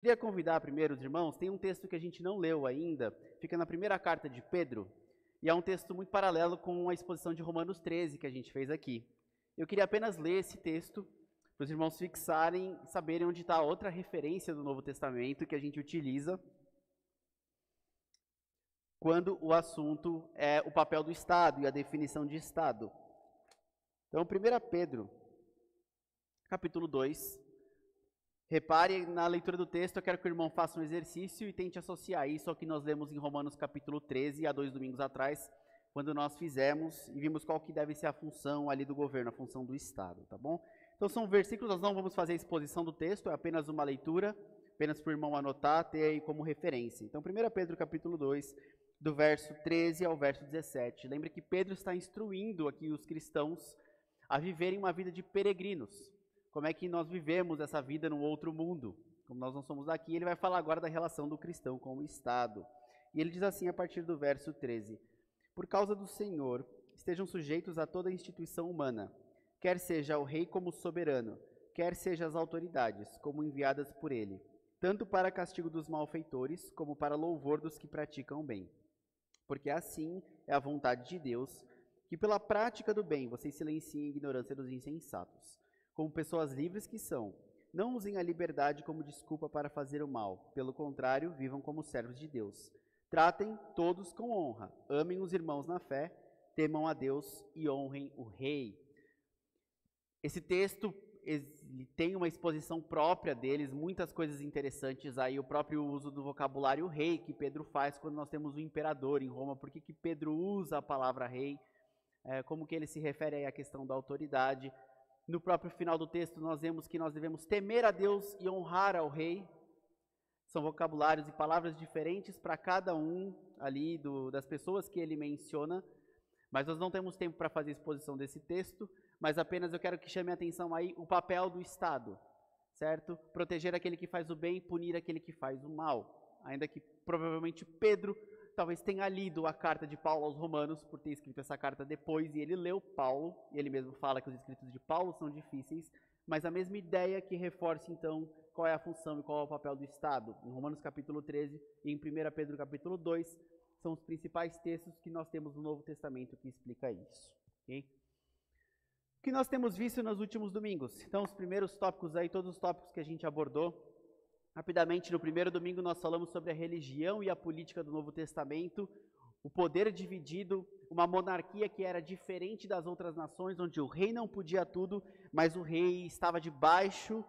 Queria convidar primeiro os irmãos, tem um texto que a gente não leu ainda, fica na primeira carta de Pedro, e é um texto muito paralelo com a exposição de Romanos 13 que a gente fez aqui. Eu queria apenas ler esse texto, para os irmãos fixarem, saberem onde está a outra referência do Novo Testamento que a gente utiliza quando o assunto é o papel do Estado e a definição de Estado. Então, 1 Pedro, capítulo 2, repare na leitura do texto, eu quero que o irmão faça um exercício e tente associar isso ao que nós lemos em Romanos capítulo 13, há 2 domingos atrás, quando nós fizemos e vimos qual que deve ser a função ali do governo, a função do Estado, tá bom? Então são versículos, nós não vamos fazer a exposição do texto, é apenas uma leitura, apenas para o irmão anotar, ter aí como referência. Então 1 Pedro capítulo 2, do verso 13 ao verso 17. Lembre que Pedro está instruindo aqui os cristãos a viverem uma vida de peregrinos. Como é que nós vivemos essa vida num outro mundo? Como nós não somos daqui, ele vai falar agora da relação do cristão com o Estado. E ele diz assim a partir do verso 13: Por causa do Senhor, estejam sujeitos a toda instituição humana, quer seja o rei como soberano, quer seja as autoridades, como enviadas por ele, tanto para castigo dos malfeitores, como para louvor dos que praticam o bem. Porque assim é a vontade de Deus, que pela prática do bem vocês silenciem a ignorância dos insensatos. Como pessoas livres que são, não usem a liberdade como desculpa para fazer o mal. Pelo contrário, vivam como servos de Deus. Tratem todos com honra, amem os irmãos na fé, temam a Deus e honrem o rei. Esse texto ele tem uma exposição própria deles, muitas coisas interessantes aí, o próprio uso do vocabulário rei que Pedro faz quando nós temos o imperador em Roma, por que Pedro usa a palavra rei, como que ele se refere aí à questão da autoridade. No próprio final do texto nós vemos que nós devemos temer a Deus e honrar ao rei. São vocabulários e palavras diferentes para cada um ali das pessoas que ele menciona, mas nós não temos tempo para fazer exposição desse texto, mas apenas eu quero que chame a atenção aí o papel do Estado, certo? Proteger aquele que faz o bem e punir aquele que faz o mal. Ainda que provavelmente Pedro talvez tenha lido a carta de Paulo aos Romanos, por ter escrito essa carta depois, e ele leu Paulo, e ele mesmo fala que os escritos de Paulo são difíceis, mas a mesma ideia que reforça então qual é a função e qual é o papel do Estado. Em Romanos capítulo 13 e em 1 Pedro capítulo 2, são os principais textos que nós temos no Novo Testamento que explica isso. Okay? O que nós temos visto nos últimos domingos? Então, os primeiros tópicos aí, todos os tópicos que a gente abordou. Rapidamente, no primeiro domingo nós falamos sobre a religião e a política do Novo Testamento, o poder dividido, uma monarquia que era diferente das outras nações, onde o rei não podia tudo, mas o rei estava debaixo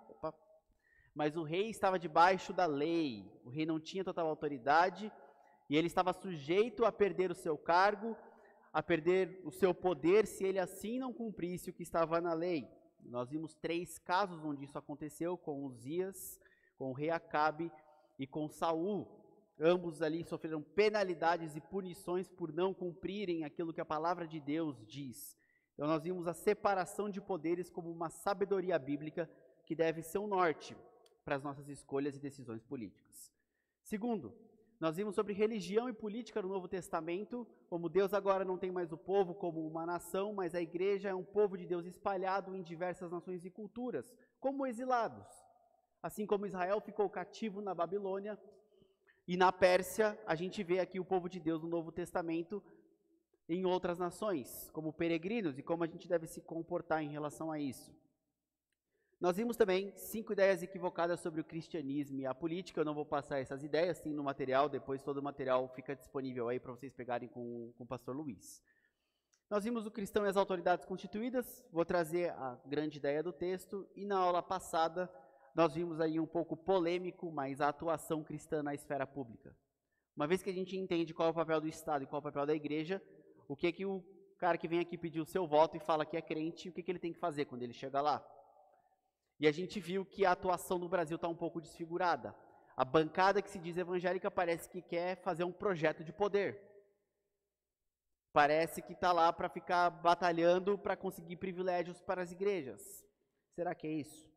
da lei. O rei não tinha total autoridade, e ele estava sujeito a perder o seu cargo, a perder o seu poder, se ele assim não cumprisse o que estava na lei. Nós vimos 3 casos onde isso aconteceu, com Uzias, com o rei Acabe e com Saul. Ambos ali sofreram penalidades e punições por não cumprirem aquilo que a palavra de Deus diz. Então nós vimos a separação de poderes como uma sabedoria bíblica que deve ser um norte para as nossas escolhas e decisões políticas. Segundo, nós vimos sobre religião e política no Novo Testamento, como Deus agora não tem mais o povo como uma nação, mas a igreja é um povo de Deus espalhado em diversas nações e culturas, como exilados. Assim como Israel ficou cativo na Babilônia e na Pérsia, a gente vê aqui o povo de Deus no Novo Testamento em outras nações, como peregrinos, e como a gente deve se comportar em relação a isso. Nós vimos também 5 ideias equivocadas sobre o cristianismo e a política. Eu não vou passar essas ideias, tem no material, depois todo o material fica disponível aí para vocês pegarem com o pastor Luiz. Nós vimos o cristão e as autoridades constituídas, vou trazer a grande ideia do texto, e na aula passada nós vimos aí um pouco polêmico, mas a atuação cristã na esfera pública. Uma vez que a gente entende qual é o papel do Estado e qual é o papel da igreja, o que o cara que vem aqui pedir o seu voto e fala que é crente, o que ele tem que fazer quando ele chega lá? E a gente viu que a atuação no Brasil está um pouco desfigurada. A bancada que se diz evangélica parece que quer fazer um projeto de poder. Parece que está lá para ficar batalhando para conseguir privilégios para as igrejas. Será que é isso?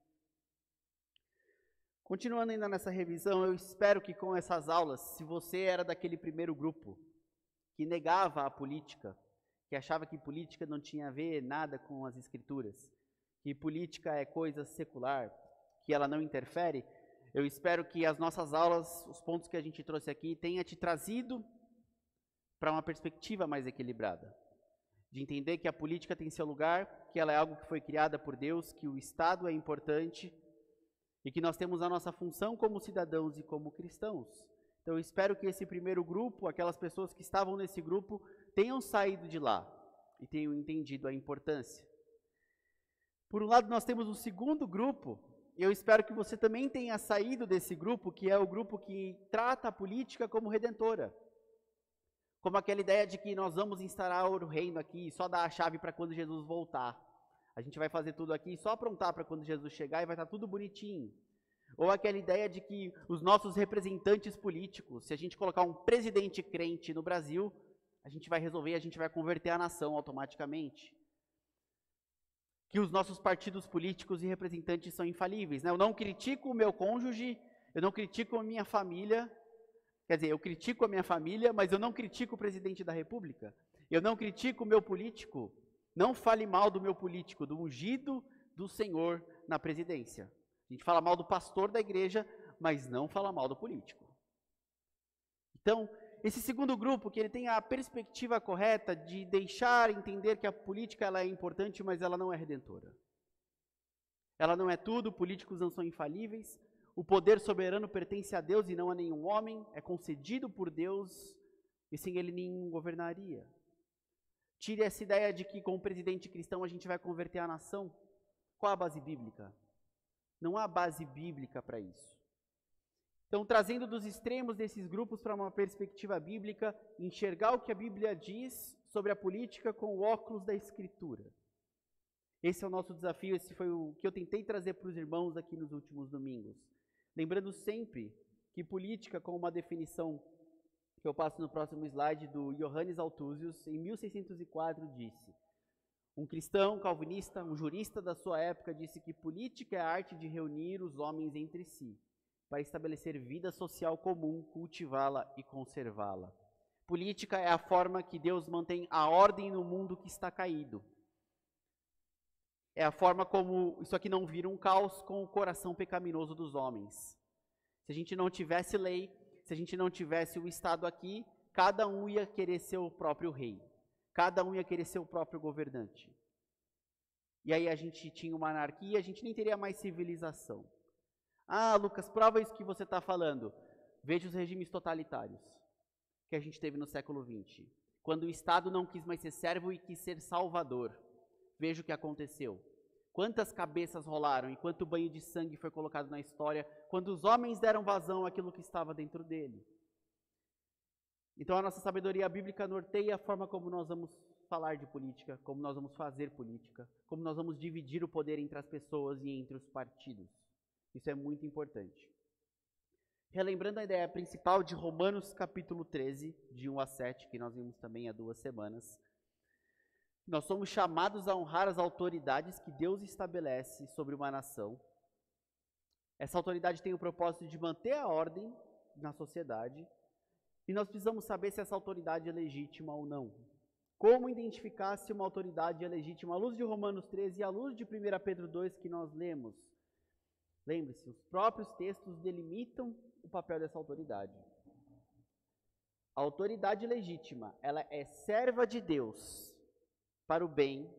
Continuando ainda nessa revisão, eu espero que com essas aulas, se você era daquele primeiro grupo que negava a política, que achava que política não tinha a ver nada com as escrituras, que política é coisa secular, que ela não interfere, Eu espero que as nossas aulas, os pontos que a gente trouxe aqui, tenha te trazido para uma perspectiva mais equilibrada. De entender que a política tem seu lugar, que ela é algo que foi criada por Deus, que o Estado é importante e que nós temos a nossa função como cidadãos e como cristãos. Então eu espero que esse primeiro grupo, aquelas pessoas que estavam nesse grupo, tenham saído de lá e tenham entendido a importância. Por um lado, nós temos um segundo grupo, e eu espero que você também tenha saído desse grupo, que é o grupo que trata a política como redentora. Como aquela ideia de que nós vamos instaurar o reino aqui, só dar a chave para quando Jesus voltar. A gente vai fazer tudo aqui, só aprontar para quando Jesus chegar e vai estar tudo bonitinho. Ou aquela ideia de que os nossos representantes políticos, se a gente colocar um presidente crente no Brasil, a gente vai resolver, a gente vai converter a nação automaticamente. Que os nossos partidos políticos e representantes são infalíveis, né? Eu não critico o meu cônjuge, eu não critico a minha família, quer dizer, eu critico a minha família, mas eu não critico o presidente da república. Eu não critico o meu político, não fale mal do meu político, do ungido do Senhor na presidência. A gente fala mal do pastor da igreja, mas não fala mal do político. Então, esse segundo grupo, que ele tem a perspectiva correta de deixar entender que a política ela é importante, mas ela não é redentora. Ela não é tudo, políticos não são infalíveis, o poder soberano pertence a Deus e não a nenhum homem, é concedido por Deus e sem ele nenhum governaria. Tire essa ideia de que com o presidente cristão a gente vai converter a nação. Qual a base bíblica? Não há base bíblica para isso. Então, trazendo dos extremos desses grupos para uma perspectiva bíblica, enxergar o que a Bíblia diz sobre a política com o óculos da Escritura. Esse é o nosso desafio, esse foi o que eu tentei trazer para os irmãos aqui nos últimos domingos. Lembrando sempre que política, com uma definição que eu passo no próximo slide, do Johannes Althusius, em 1604, disse: um cristão calvinista, um jurista da sua época, disse que política é a arte de reunir os homens entre si, para estabelecer vida social comum, cultivá-la e conservá-la. Política é a forma que Deus mantém a ordem no mundo que está caído. É a forma como isso aqui não vira um caos com o coração pecaminoso dos homens. Se a gente não tivesse lei, se a gente não tivesse o Estado aqui, cada um ia querer ser o próprio rei. Cada um ia querer ser o próprio governante. E aí a gente tinha uma anarquia, a gente nem teria mais civilização. Ah, Lucas, prova isso que você está falando. Veja os regimes totalitários que a gente teve no século XX. Quando o Estado não quis mais ser servo e quis ser salvador. Veja o que aconteceu. Quantas cabeças rolaram e quanto banho de sangue foi colocado na história quando os homens deram vazão àquilo que estava dentro dele. Então a nossa sabedoria bíblica norteia a forma como nós vamos falar de política, como nós vamos fazer política, como nós vamos dividir o poder entre as pessoas e entre os partidos. Isso é muito importante. Relembrando a ideia principal de Romanos capítulo 13, de 1 a 7, que nós vimos também há 2 semanas, nós somos chamados a honrar as autoridades que Deus estabelece sobre uma nação. Essa autoridade tem o propósito de manter a ordem na sociedade, e nós precisamos saber se essa autoridade é legítima ou não. Como identificar se uma autoridade é legítima? À luz de Romanos 13 e à luz de 1 Pedro 2 que nós lemos. Lembre-se, os próprios textos delimitam o papel dessa autoridade. A autoridade legítima, ela é serva de Deus para o bem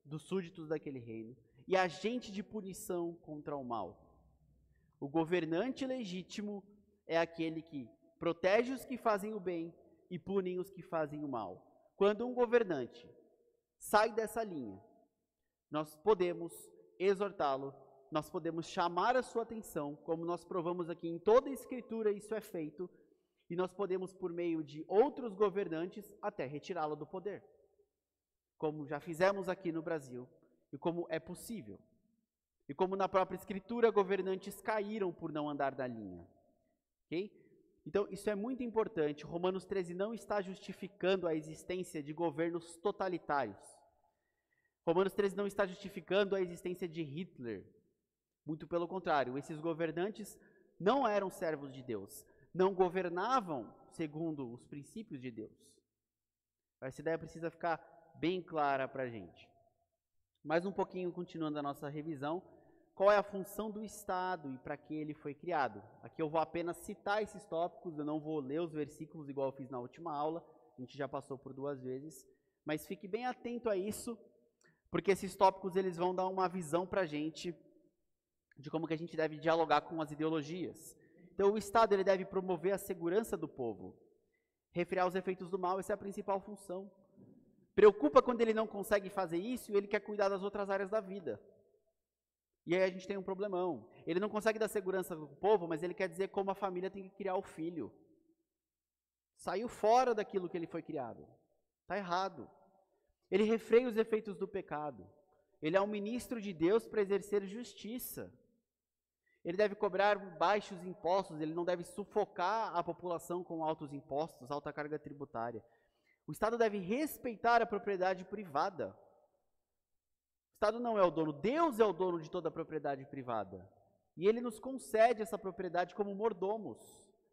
dos súditos daquele reino e agente de punição contra o mal. O governante legítimo é aquele que protege os que fazem o bem e pune os que fazem o mal. Quando um governante sai dessa linha, nós podemos exortá-lo, nós podemos chamar a sua atenção, como nós provamos aqui em toda a Escritura, isso é feito, e nós podemos, por meio de outros governantes, até retirá-lo do poder, como já fizemos aqui no Brasil, e como é possível. E como na própria Escritura, governantes caíram por não andar da linha. Ok? Então, isso é muito importante. Romanos 13 não está justificando a existência de governos totalitários. Romanos 13 não está justificando a existência de Hitler. Muito pelo contrário, esses governantes não eram servos de Deus, não governavam segundo os princípios de Deus. Essa ideia precisa ficar bem clara para a gente. Mais um pouquinho, continuando a nossa revisão, qual é a função do Estado e para que ele foi criado. Aqui eu vou apenas citar esses tópicos, eu não vou ler os versículos igual eu fiz na última aula, a gente já passou por 2 vezes, mas fique bem atento a isso, porque esses tópicos eles vão dar uma visão para a gente de como que a gente deve dialogar com as ideologias. Então o Estado ele deve promover a segurança do povo, refrear os efeitos do mal, essa é a principal função. Preocupa quando ele não consegue fazer isso e ele quer cuidar das outras áreas da vida. E aí a gente tem um problemão. Ele não consegue dar segurança do povo, mas ele quer dizer como a família tem que criar o filho. Saiu fora daquilo que ele foi criado. Está errado. Ele refreia os efeitos do pecado. Ele é um ministro de Deus para exercer justiça. Ele deve cobrar baixos impostos, ele não deve sufocar a população com altos impostos, alta carga tributária. O Estado deve respeitar a propriedade privada. O Estado não é o dono, Deus é o dono de toda a propriedade privada. E ele nos concede essa propriedade como mordomos.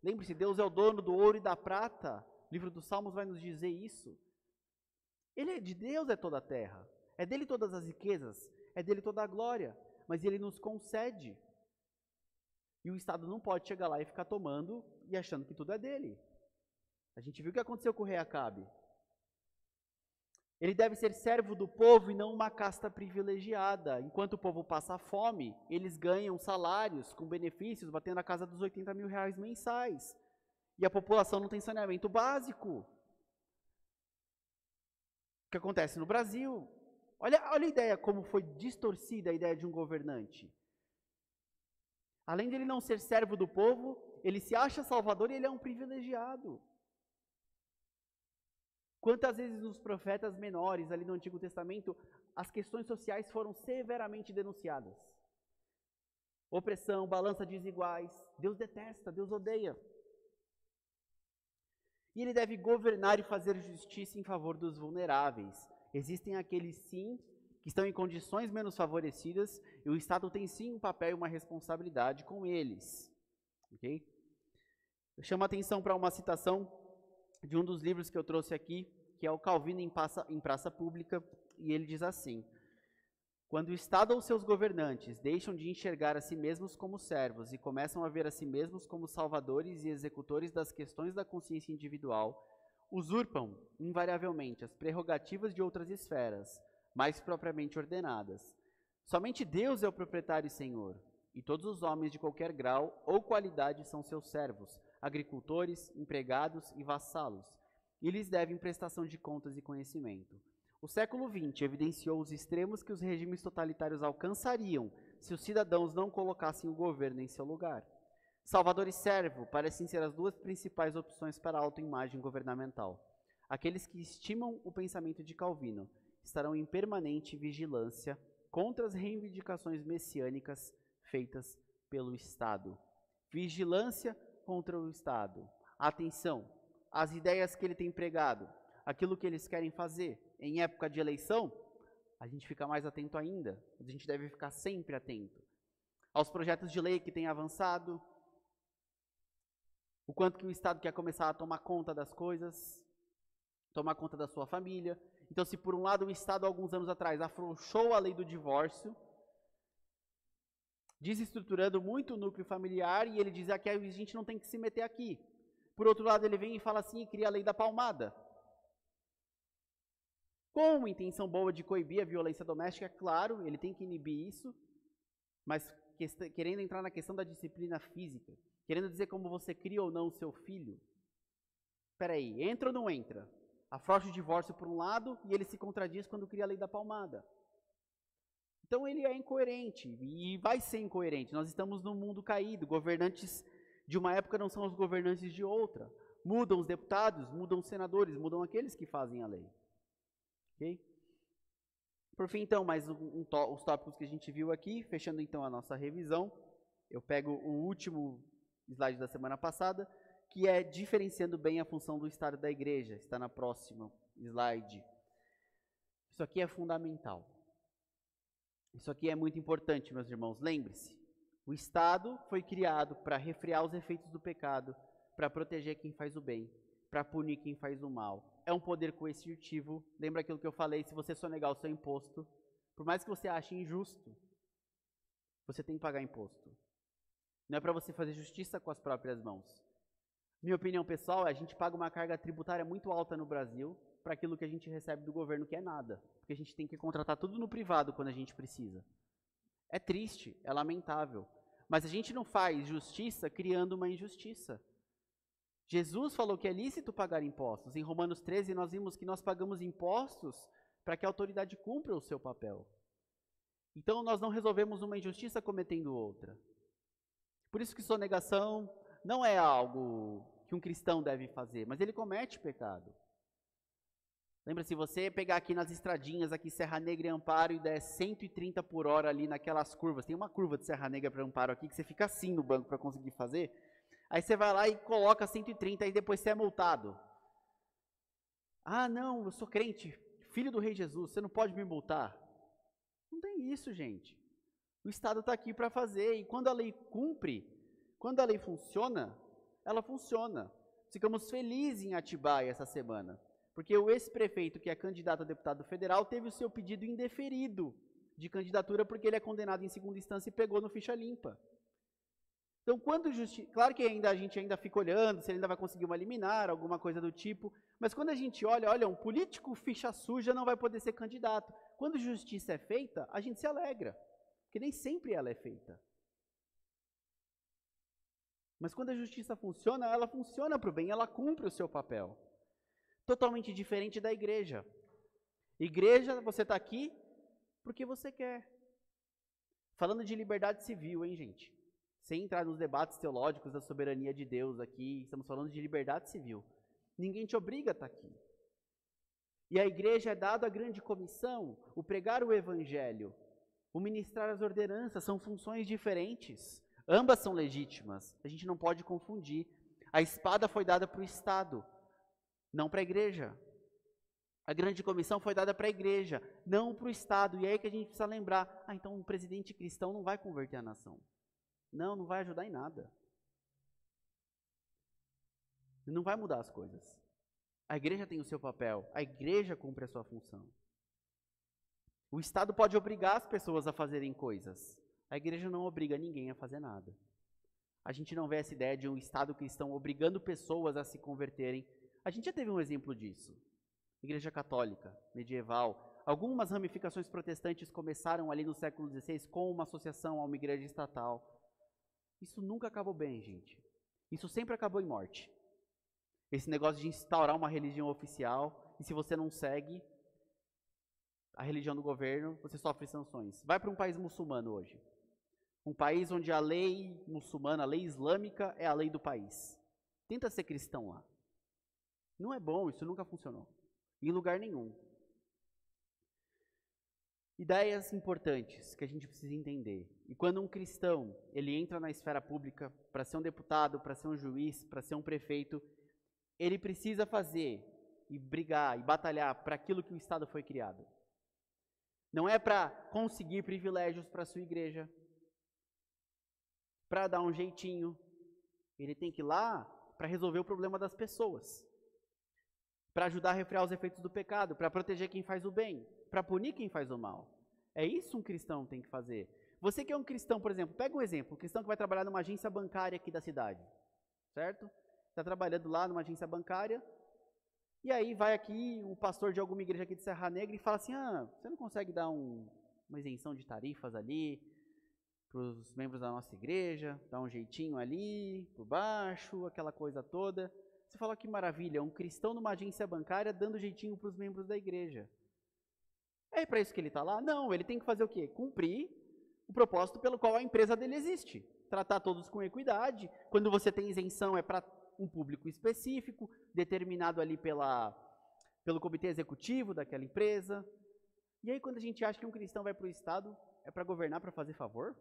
Lembre-se, Deus é o dono do ouro e da prata. O livro dos Salmos vai nos dizer isso. Ele é de Deus, é toda a terra. É dele todas as riquezas, é dele toda a glória. Mas ele nos concede. E o Estado não pode chegar lá e ficar tomando e achando que tudo é dele. A gente viu o que aconteceu com o rei Acabe. Ele deve ser servo do povo e não uma casta privilegiada. Enquanto o povo passa fome, eles ganham salários com benefícios, batendo na casa dos 80 mil reais mensais. E a população não tem saneamento básico. O que acontece no Brasil? Olha a ideia, como foi distorcida a ideia de um governante. Além de ele não ser servo do povo, ele se acha salvador e ele é um privilegiado. Quantas vezes nos profetas menores, ali no Antigo Testamento, as questões sociais foram severamente denunciadas. Opressão, balança desiguais, Deus detesta, Deus odeia. E ele deve governar e fazer justiça em favor dos vulneráveis. Existem aqueles, sim, que estão em condições menos favorecidas, e o Estado tem, sim, um papel e uma responsabilidade com eles. Ok? Eu chamo a atenção para uma citação de um dos livros que eu trouxe aqui, que é o Calvino em Praça Pública, e ele diz assim: quando o Estado ou seus governantes deixam de enxergar a si mesmos como servos e começam a ver a si mesmos como salvadores e executores das questões da consciência individual, usurpam, invariavelmente, as prerrogativas de outras esferas, mais propriamente ordenadas. Somente Deus é o proprietário e senhor, e todos os homens de qualquer grau ou qualidade são seus servos, agricultores, empregados e vassalos, e lhes devem prestação de contas e conhecimento. O século XX evidenciou os extremos que os regimes totalitários alcançariam se os cidadãos não colocassem o governo em seu lugar. Salvador e servo parecem ser as 2 principais opções para a autoimagem governamental. Aqueles que estimam o pensamento de Calvino estarão em permanente vigilância contra as reivindicações messiânicas feitas pelo Estado. Vigilância contra o Estado. Atenção, as ideias que ele tem pregado, aquilo que eles querem fazer em época de eleição, a gente fica mais atento ainda. A gente deve ficar sempre atento aos projetos de lei que têm avançado, o quanto que o Estado quer começar a tomar conta das coisas, tomar conta da sua família. Então, se por um lado o Estado, alguns anos atrás, afrouxou a lei do divórcio, desestruturando muito o núcleo familiar, e ele diz que a gente não tem que se meter aqui. Por outro lado, ele vem e fala assim, e cria a lei da palmada. Com uma intenção boa de coibir a violência doméstica, é claro, ele tem que inibir isso, mas querendo entrar na questão da disciplina física, querendo dizer como você cria ou não o seu filho. Espera aí, entra ou não entra? Afrouxa o divórcio por um lado, e ele se contradiz quando cria a lei da palmada. Então ele é incoerente, e vai ser incoerente. Nós estamos num mundo caído, governantes de uma época não são os governantes de outra. Mudam os deputados, mudam os senadores, mudam aqueles que fazem a lei. Ok? Por fim, então, mais os tópicos que a gente viu aqui, fechando então a nossa revisão. Eu pego o último slide da semana passada, que é diferenciando bem a função do Estado e da Igreja. Está na próxima slide. Isso aqui é fundamental. Isso aqui é muito importante, meus irmãos. Lembre-se, o Estado foi criado para refrear os efeitos do pecado, para proteger quem faz o bem, para punir quem faz o mal. É um poder coercitivo. Lembra aquilo que eu falei, se você sonegar o seu imposto, por mais que você ache injusto, você tem que pagar imposto. Não é para você fazer justiça com as próprias mãos. Minha opinião pessoal é a gente paga uma carga tributária muito alta no Brasil para aquilo que a gente recebe do governo, que é nada. Porque a gente tem que contratar tudo no privado quando a gente precisa. É triste, é lamentável. Mas a gente não faz justiça criando uma injustiça. Jesus falou que é lícito pagar impostos. Em Romanos 13, nós vimos que nós pagamos impostos para que a autoridade cumpra o seu papel. Então, nós não resolvemos uma injustiça cometendo outra. Por isso que sonegação não é algo que um cristão deve fazer, mas ele comete pecado. Lembra, se você pegar aqui nas estradinhas, aqui Serra Negra e Amparo, e der 130 por hora ali naquelas curvas, tem uma curva de Serra Negra para Amparo aqui, que você fica assim no banco para conseguir fazer, aí você vai lá e coloca 130 e depois você é multado. Ah, não, eu sou crente, filho do Rei Jesus, você não pode me multar. Não tem isso, gente. O Estado está aqui para fazer, e quando a lei cumpre, quando a lei funciona, ela funciona. Ficamos felizes em Atibaia essa semana, porque o ex-prefeito, que é candidato a deputado federal, teve o seu pedido indeferido de candidatura, porque ele é condenado em segunda instância e pegou no ficha limpa. Então, claro que a gente ainda fica olhando se ele ainda vai conseguir uma liminar, alguma coisa do tipo, mas quando a gente olha, um político ficha suja não vai poder ser candidato. Quando justiça é feita, a gente se alegra, porque nem sempre ela é feita. Mas quando a justiça funciona, ela funciona para o bem, ela cumpre o seu papel. Totalmente diferente da igreja. Igreja, você está aqui porque você quer. Falando de liberdade civil, hein, gente? Sem entrar nos debates teológicos da soberania de Deus aqui, estamos falando de liberdade civil. Ninguém te obriga a estar aqui. E a igreja é dada a grande comissão, o pregar o evangelho, o ministrar as ordenanças, são funções diferentes. Ambas são legítimas, a gente não pode confundir. A espada foi dada para o Estado, não para a igreja. A grande comissão foi dada para a igreja, não para o Estado. E é aí que a gente precisa lembrar, então um presidente cristão não vai converter a nação. Não vai ajudar em nada. Não vai mudar as coisas. A igreja tem o seu papel, a igreja cumpre a sua função. O Estado pode obrigar as pessoas a fazerem coisas. A igreja não obriga ninguém a fazer nada. A gente não vê essa ideia de um Estado cristão obrigando pessoas a se converterem. A gente já teve um exemplo disso. Igreja católica, medieval. Algumas ramificações protestantes começaram ali no século XVI com uma associação a uma igreja estatal. Isso nunca acabou bem, gente. Isso sempre acabou em morte. Esse negócio de instaurar uma religião oficial, e se você não segue a religião do governo, você sofre sanções. Vai para um país muçulmano hoje. Um país onde a lei muçulmana, a lei islâmica, é a lei do país. Tenta ser cristão lá. Não é bom, isso nunca funcionou. Em lugar nenhum. Ideias importantes que a gente precisa entender. E quando um cristão, ele entra na esfera pública para ser um deputado, para ser um juiz, para ser um prefeito, ele precisa fazer e brigar e batalhar para aquilo que o Estado foi criado. Não é para conseguir privilégios para a sua igreja, para dar um jeitinho. Ele tem que ir lá para resolver o problema das pessoas, para ajudar a refrear os efeitos do pecado, para proteger quem faz o bem, para punir quem faz o mal. É isso um cristão tem que fazer. Você que é um cristão, por exemplo, pega um exemplo, um cristão que vai trabalhar numa agência bancária aqui da cidade, certo? Está trabalhando lá numa agência bancária, e aí vai aqui um pastor de alguma igreja aqui de Serra Negra e fala assim, você não consegue dar uma isenção de tarifas ali para os membros da nossa igreja, dar um jeitinho ali, por baixo, aquela coisa toda. Você fala, que maravilha, um cristão numa agência bancária dando jeitinho para os membros da igreja. É para isso que ele está lá? Não, ele tem que fazer o quê? Cumprir o propósito pelo qual a empresa dele existe. Tratar todos com equidade. Quando você tem isenção é para um público específico, determinado ali pelo comitê executivo daquela empresa. E aí quando a gente acha que um cristão vai para o Estado, é para governar, para fazer favor?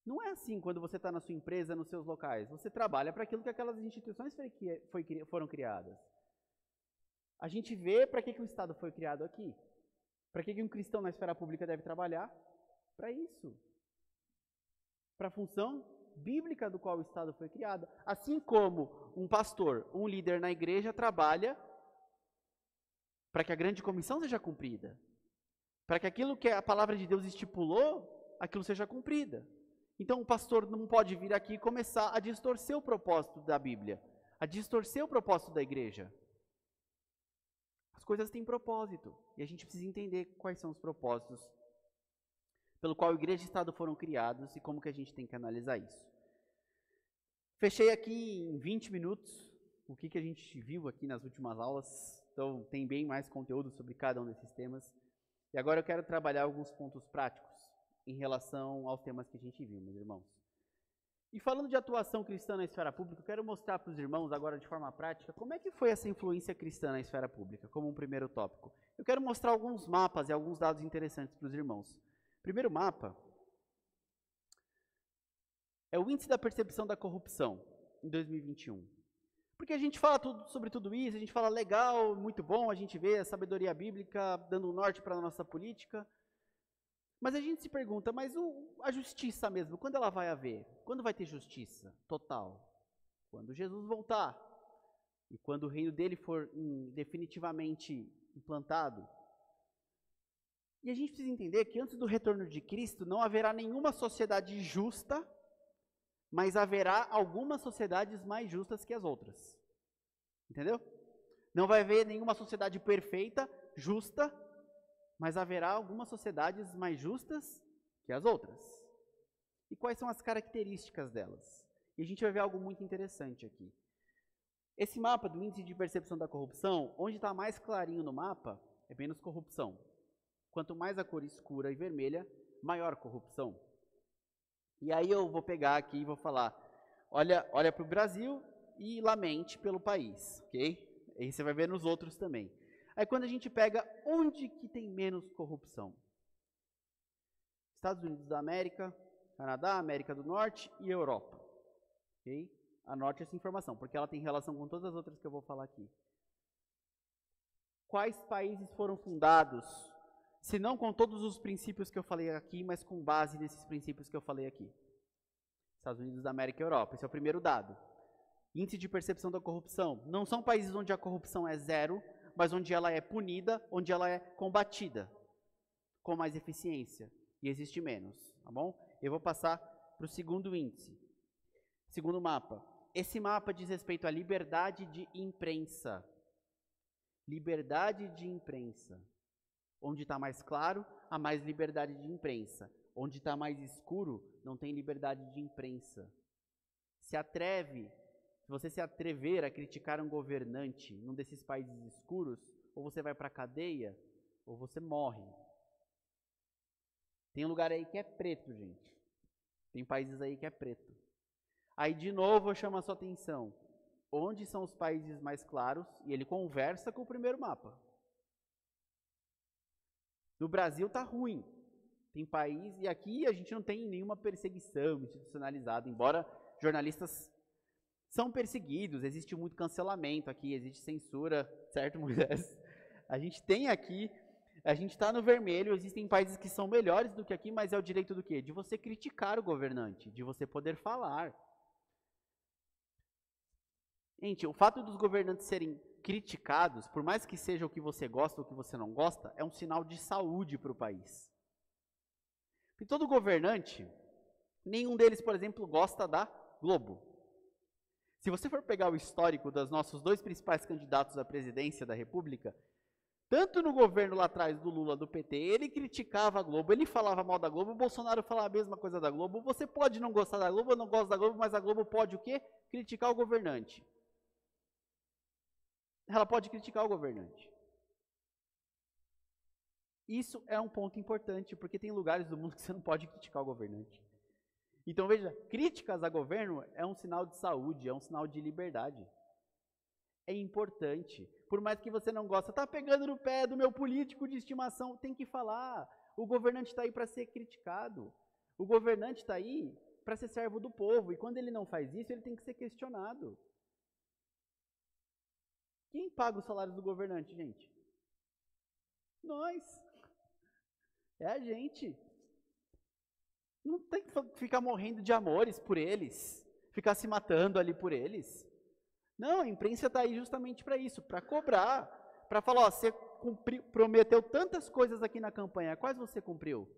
Não é assim quando você está na sua empresa, nos seus locais. Você trabalha para aquilo que aquelas instituições foram criadas. A gente vê para que o Estado foi criado aqui. Para que um cristão na esfera pública deve trabalhar? Para isso. Para a função bíblica do qual o Estado foi criado. Assim como um pastor, um líder na igreja trabalha para que a grande comissão seja cumprida. Para que aquilo que a palavra de Deus estipulou aquilo seja cumprida. Então o pastor não pode vir aqui e começar a distorcer o propósito da Bíblia, a distorcer o propósito da igreja. As coisas têm propósito, e a gente precisa entender quais são os propósitos pelo qual a igreja e o Estado foram criados e como que a gente tem que analisar isso. Fechei aqui em 20 minutos o que a gente viu aqui nas últimas aulas, então tem bem mais conteúdo sobre cada um desses temas. E agora eu quero trabalhar alguns pontos práticos em relação aos temas que a gente viu, meus irmãos. E falando de atuação cristã na esfera pública, eu quero mostrar para os irmãos agora de forma prática como é que foi essa influência cristã na esfera pública, como um primeiro tópico. Eu quero mostrar alguns mapas e alguns dados interessantes para os irmãos. Primeiro mapa é o índice da percepção da corrupção em 2021. Porque a gente fala sobre tudo isso, a gente fala legal, muito bom, a gente vê a sabedoria bíblica dando um norte para a nossa política, mas a gente se pergunta, mas a justiça mesmo, quando ela vai haver? Quando vai ter justiça total? Quando Jesus voltar e quando o reino dele for definitivamente implantado. E a gente precisa entender que antes do retorno de Cristo não haverá nenhuma sociedade justa, mas haverá algumas sociedades mais justas que as outras. Entendeu? Não vai haver nenhuma sociedade perfeita, justa, mas haverá algumas sociedades mais justas que as outras. E quais são as características delas? E a gente vai ver algo muito interessante aqui. Esse mapa do índice de percepção da corrupção, onde está mais clarinho no mapa, é menos corrupção. Quanto mais a cor escura e vermelha, maior corrupção. E aí eu vou pegar aqui e vou falar, olha para o Brasil e lamente pelo país, ok? Aí você vai ver nos outros também. Aí quando a gente pega onde que tem menos corrupção? Estados Unidos da América, Canadá, América do Norte e Europa. Ok? Anote essa informação, porque ela tem relação com todas as outras que eu vou falar aqui. Quais países foram fundados, se não com todos os princípios que eu falei aqui, mas com base nesses princípios que eu falei aqui? Estados Unidos da América e Europa. Esse é o primeiro dado. Índice de percepção da corrupção. Não são países onde a corrupção é zero, mas onde ela é punida, onde ela é combatida com mais eficiência e existe menos, tá bom? Eu vou passar para o segundo índice, segundo mapa. Esse mapa diz respeito à liberdade de imprensa. Liberdade de imprensa. Onde está mais claro, há mais liberdade de imprensa. Onde está mais escuro, não tem liberdade de imprensa. Se você se atrever a criticar um governante num desses países escuros, ou você vai para a cadeia, ou você morre. Tem um lugar aí que é preto, gente. Tem países aí que é preto. Aí, de novo, eu chamo a sua atenção. Onde são os países mais claros? E ele conversa com o primeiro mapa. No Brasil está ruim. Tem país, e aqui a gente não tem nenhuma perseguição institucionalizada, embora jornalistas são perseguidos, existe muito cancelamento aqui, existe censura, certo, Moisés? A gente tem aqui, a gente está no vermelho, existem países que são melhores do que aqui, mas é o direito do quê? De você criticar o governante, de você poder falar. Gente, o fato dos governantes serem criticados, por mais que seja o que você gosta ou o que você não gosta, é um sinal de saúde para o país. E todo governante, nenhum deles, por exemplo, gosta da Globo. Se você for pegar o histórico dos nossos dois principais candidatos à presidência da República, tanto no governo lá atrás do Lula, do PT, ele criticava a Globo, ele falava mal da Globo, o Bolsonaro falava a mesma coisa da Globo. Você pode não gostar da Globo, eu não gosto da Globo, mas a Globo pode o quê? Criticar o governante. Ela pode criticar o governante. Isso é um ponto importante, porque tem lugares do mundo que você não pode criticar o governante. Então veja, críticas a governo é um sinal de saúde, é um sinal de liberdade. É importante. Por mais que você não goste, está pegando no pé do meu político de estimação, tem que falar. O governante está aí para ser criticado. O governante está aí para ser servo do povo. E quando ele não faz isso, ele tem que ser questionado. Quem paga os salários do governante, gente? Nós. É a gente. Não tem que ficar morrendo de amores por eles, ficar se matando ali por eles. Não, a imprensa está aí justamente para isso, para cobrar, para falar, ó, você prometeu tantas coisas aqui na campanha, quais você cumpriu?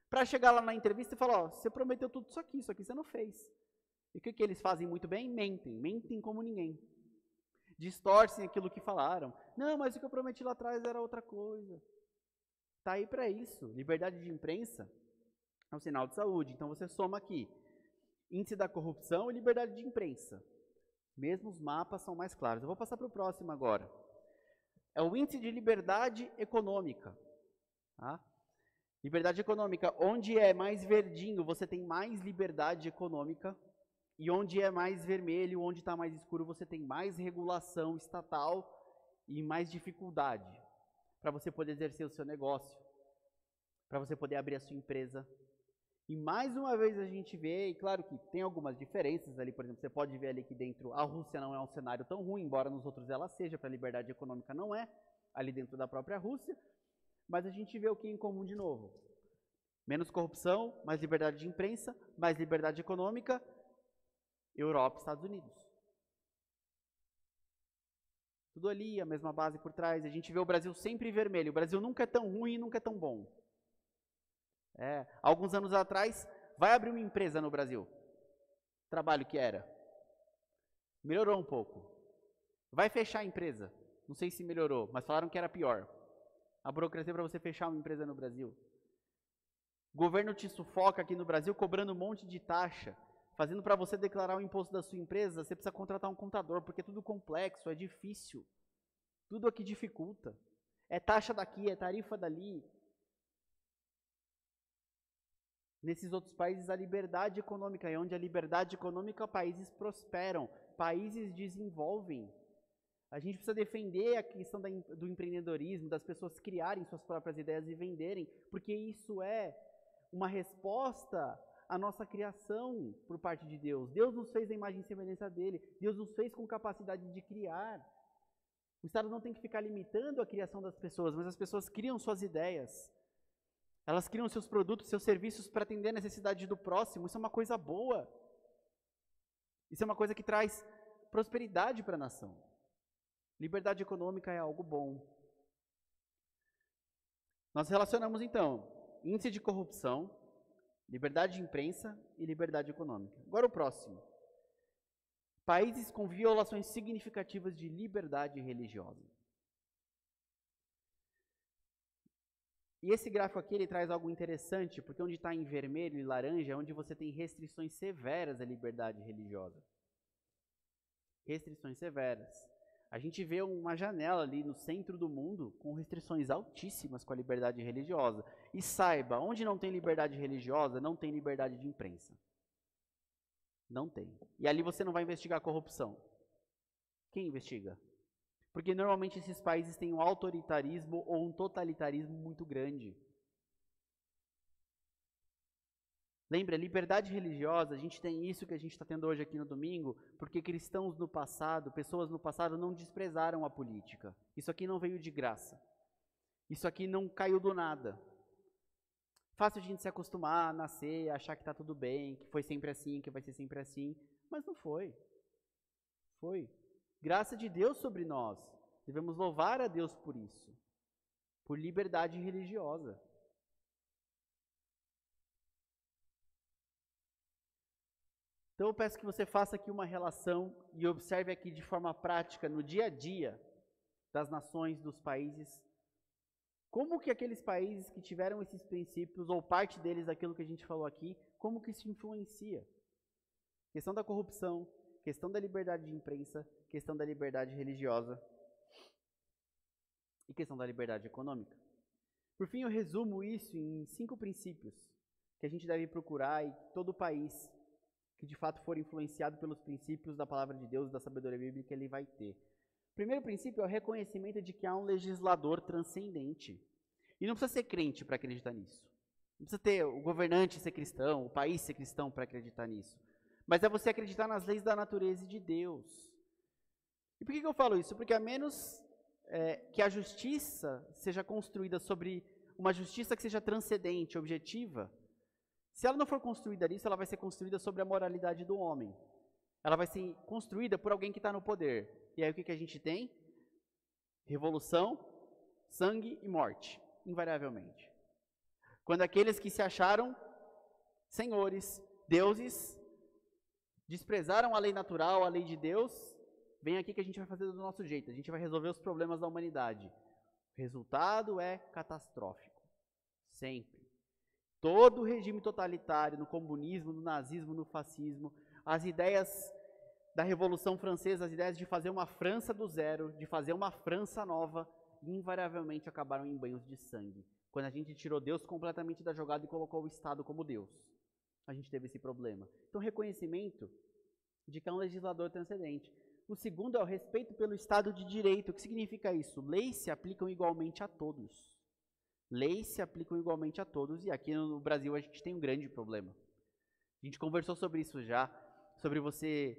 Para chegar lá na entrevista e falar, ó, você prometeu tudo isso aqui você não fez. E o que eles fazem muito bem? Mentem como ninguém. Distorcem aquilo que falaram. Não, mas o que eu prometi lá atrás era outra coisa. Está aí para isso. Liberdade de imprensa é um sinal de saúde. Então você soma aqui. Índice da corrupção e liberdade de imprensa. Mesmo os mapas são mais claros. Eu vou passar para o próximo agora. É o índice de liberdade econômica. Tá? Liberdade econômica. Onde é mais verdinho, você tem mais liberdade econômica. E onde é mais vermelho, onde está mais escuro, você tem mais regulação estatal e mais dificuldade para você poder exercer o seu negócio, para você poder abrir a sua empresa. E mais uma vez a gente vê, e claro que tem algumas diferenças ali, por exemplo, você pode ver ali que dentro a Rússia não é um cenário tão ruim, embora nos outros ela seja, para a liberdade econômica não é, ali dentro da própria Rússia, mas a gente vê o que em comum de novo. Menos corrupção, mais liberdade de imprensa, mais liberdade econômica, Europa e Estados Unidos. Tudo ali, a mesma base por trás. A gente vê o Brasil sempre vermelho. O Brasil nunca é tão ruim e nunca é tão bom. Alguns anos atrás, vai abrir uma empresa no Brasil. Trabalho que era. Melhorou um pouco. Vai fechar a empresa. Não sei se melhorou, mas falaram que era pior. A burocracia para você fechar uma empresa no Brasil. O governo te sufoca aqui no Brasil cobrando um monte de taxa. Fazendo para você declarar o imposto da sua empresa, você precisa contratar um contador, porque é tudo complexo, é difícil. Tudo aqui dificulta. É taxa daqui, é tarifa dali. Nesses outros países, a liberdade econômica é onde a liberdade econômica, países prosperam, países desenvolvem. A gente precisa defender a questão do empreendedorismo, das pessoas criarem suas próprias ideias e venderem, porque isso é uma resposta a nossa criação por parte de Deus. Deus nos fez a imagem e semelhança dele. Deus nos fez com capacidade de criar. O Estado não tem que ficar limitando a criação das pessoas, mas as pessoas criam suas ideias. Elas criam seus produtos, seus serviços para atender a necessidade do próximo. Isso é uma coisa boa. Isso é uma coisa que traz prosperidade para a nação. Liberdade econômica é algo bom. Nós relacionamos então índice de corrupção, liberdade de imprensa e liberdade econômica. Agora o próximo. Países com violações significativas de liberdade religiosa. E esse gráfico aqui ele traz algo interessante, porque onde está em vermelho e laranja é onde você tem restrições severas à liberdade religiosa. Restrições severas. A gente vê uma janela ali no centro do mundo com restrições altíssimas com a liberdade religiosa. E saiba, onde não tem liberdade religiosa, não tem liberdade de imprensa. Não tem. E ali você não vai investigar a corrupção. Quem investiga? Porque normalmente esses países têm um autoritarismo ou um totalitarismo muito grande. Lembra, liberdade religiosa, a gente tem isso que a gente está tendo hoje aqui no domingo, porque cristãos no passado, pessoas no passado não desprezaram a política. Isso aqui não veio de graça. Isso aqui não caiu do nada. Fácil a gente se acostumar, nascer, achar que está tudo bem, que foi sempre assim, que vai ser sempre assim, mas não foi. Foi. Graça de Deus sobre nós. Devemos louvar a Deus por isso. Por liberdade religiosa. Então eu peço que você faça aqui uma relação e observe aqui de forma prática, no dia a dia das nações, dos países, como que aqueles países que tiveram esses princípios, ou parte deles daquilo que a gente falou aqui, como que isso influencia. Questão da corrupção, questão da liberdade de imprensa, questão da liberdade religiosa e questão da liberdade econômica. Por fim, eu resumo isso em 5 princípios que a gente deve procurar em todo o país que de fato for influenciado pelos princípios da palavra de Deus e da sabedoria bíblica, ele vai ter. O primeiro princípio é o reconhecimento de que há um legislador transcendente. E não precisa ser crente para acreditar nisso. Não precisa ter o governante ser cristão, o país ser cristão para acreditar nisso. Mas é você acreditar nas leis da natureza de Deus. E por que eu falo isso? Porque a menos que a justiça seja construída sobre uma justiça que seja transcendente, objetiva, se ela não for construída nisso, ela vai ser construída sobre a moralidade do homem. Ela vai ser construída por alguém que está no poder. E aí o que a gente tem? Revolução, sangue e morte, invariavelmente. Quando aqueles que se acharam senhores, deuses, desprezaram a lei natural, a lei de Deus, vem aqui que a gente vai fazer do nosso jeito, a gente vai resolver os problemas da humanidade. O resultado é catastrófico, sempre. Todo regime totalitário, no comunismo, no nazismo, no fascismo, as ideias da Revolução Francesa, as ideias de fazer uma França do zero, de fazer uma França nova, invariavelmente acabaram em banhos de sangue. Quando a gente tirou Deus completamente da jogada e colocou o Estado como Deus, a gente teve esse problema. Então, reconhecimento de que é um legislador transcendente. O segundo é o respeito pelo Estado de Direito. O que significa isso? Leis se aplicam igualmente a todos. Leis se aplicam igualmente a todos, e aqui no Brasil a gente tem um grande problema. A gente conversou sobre isso já, sobre você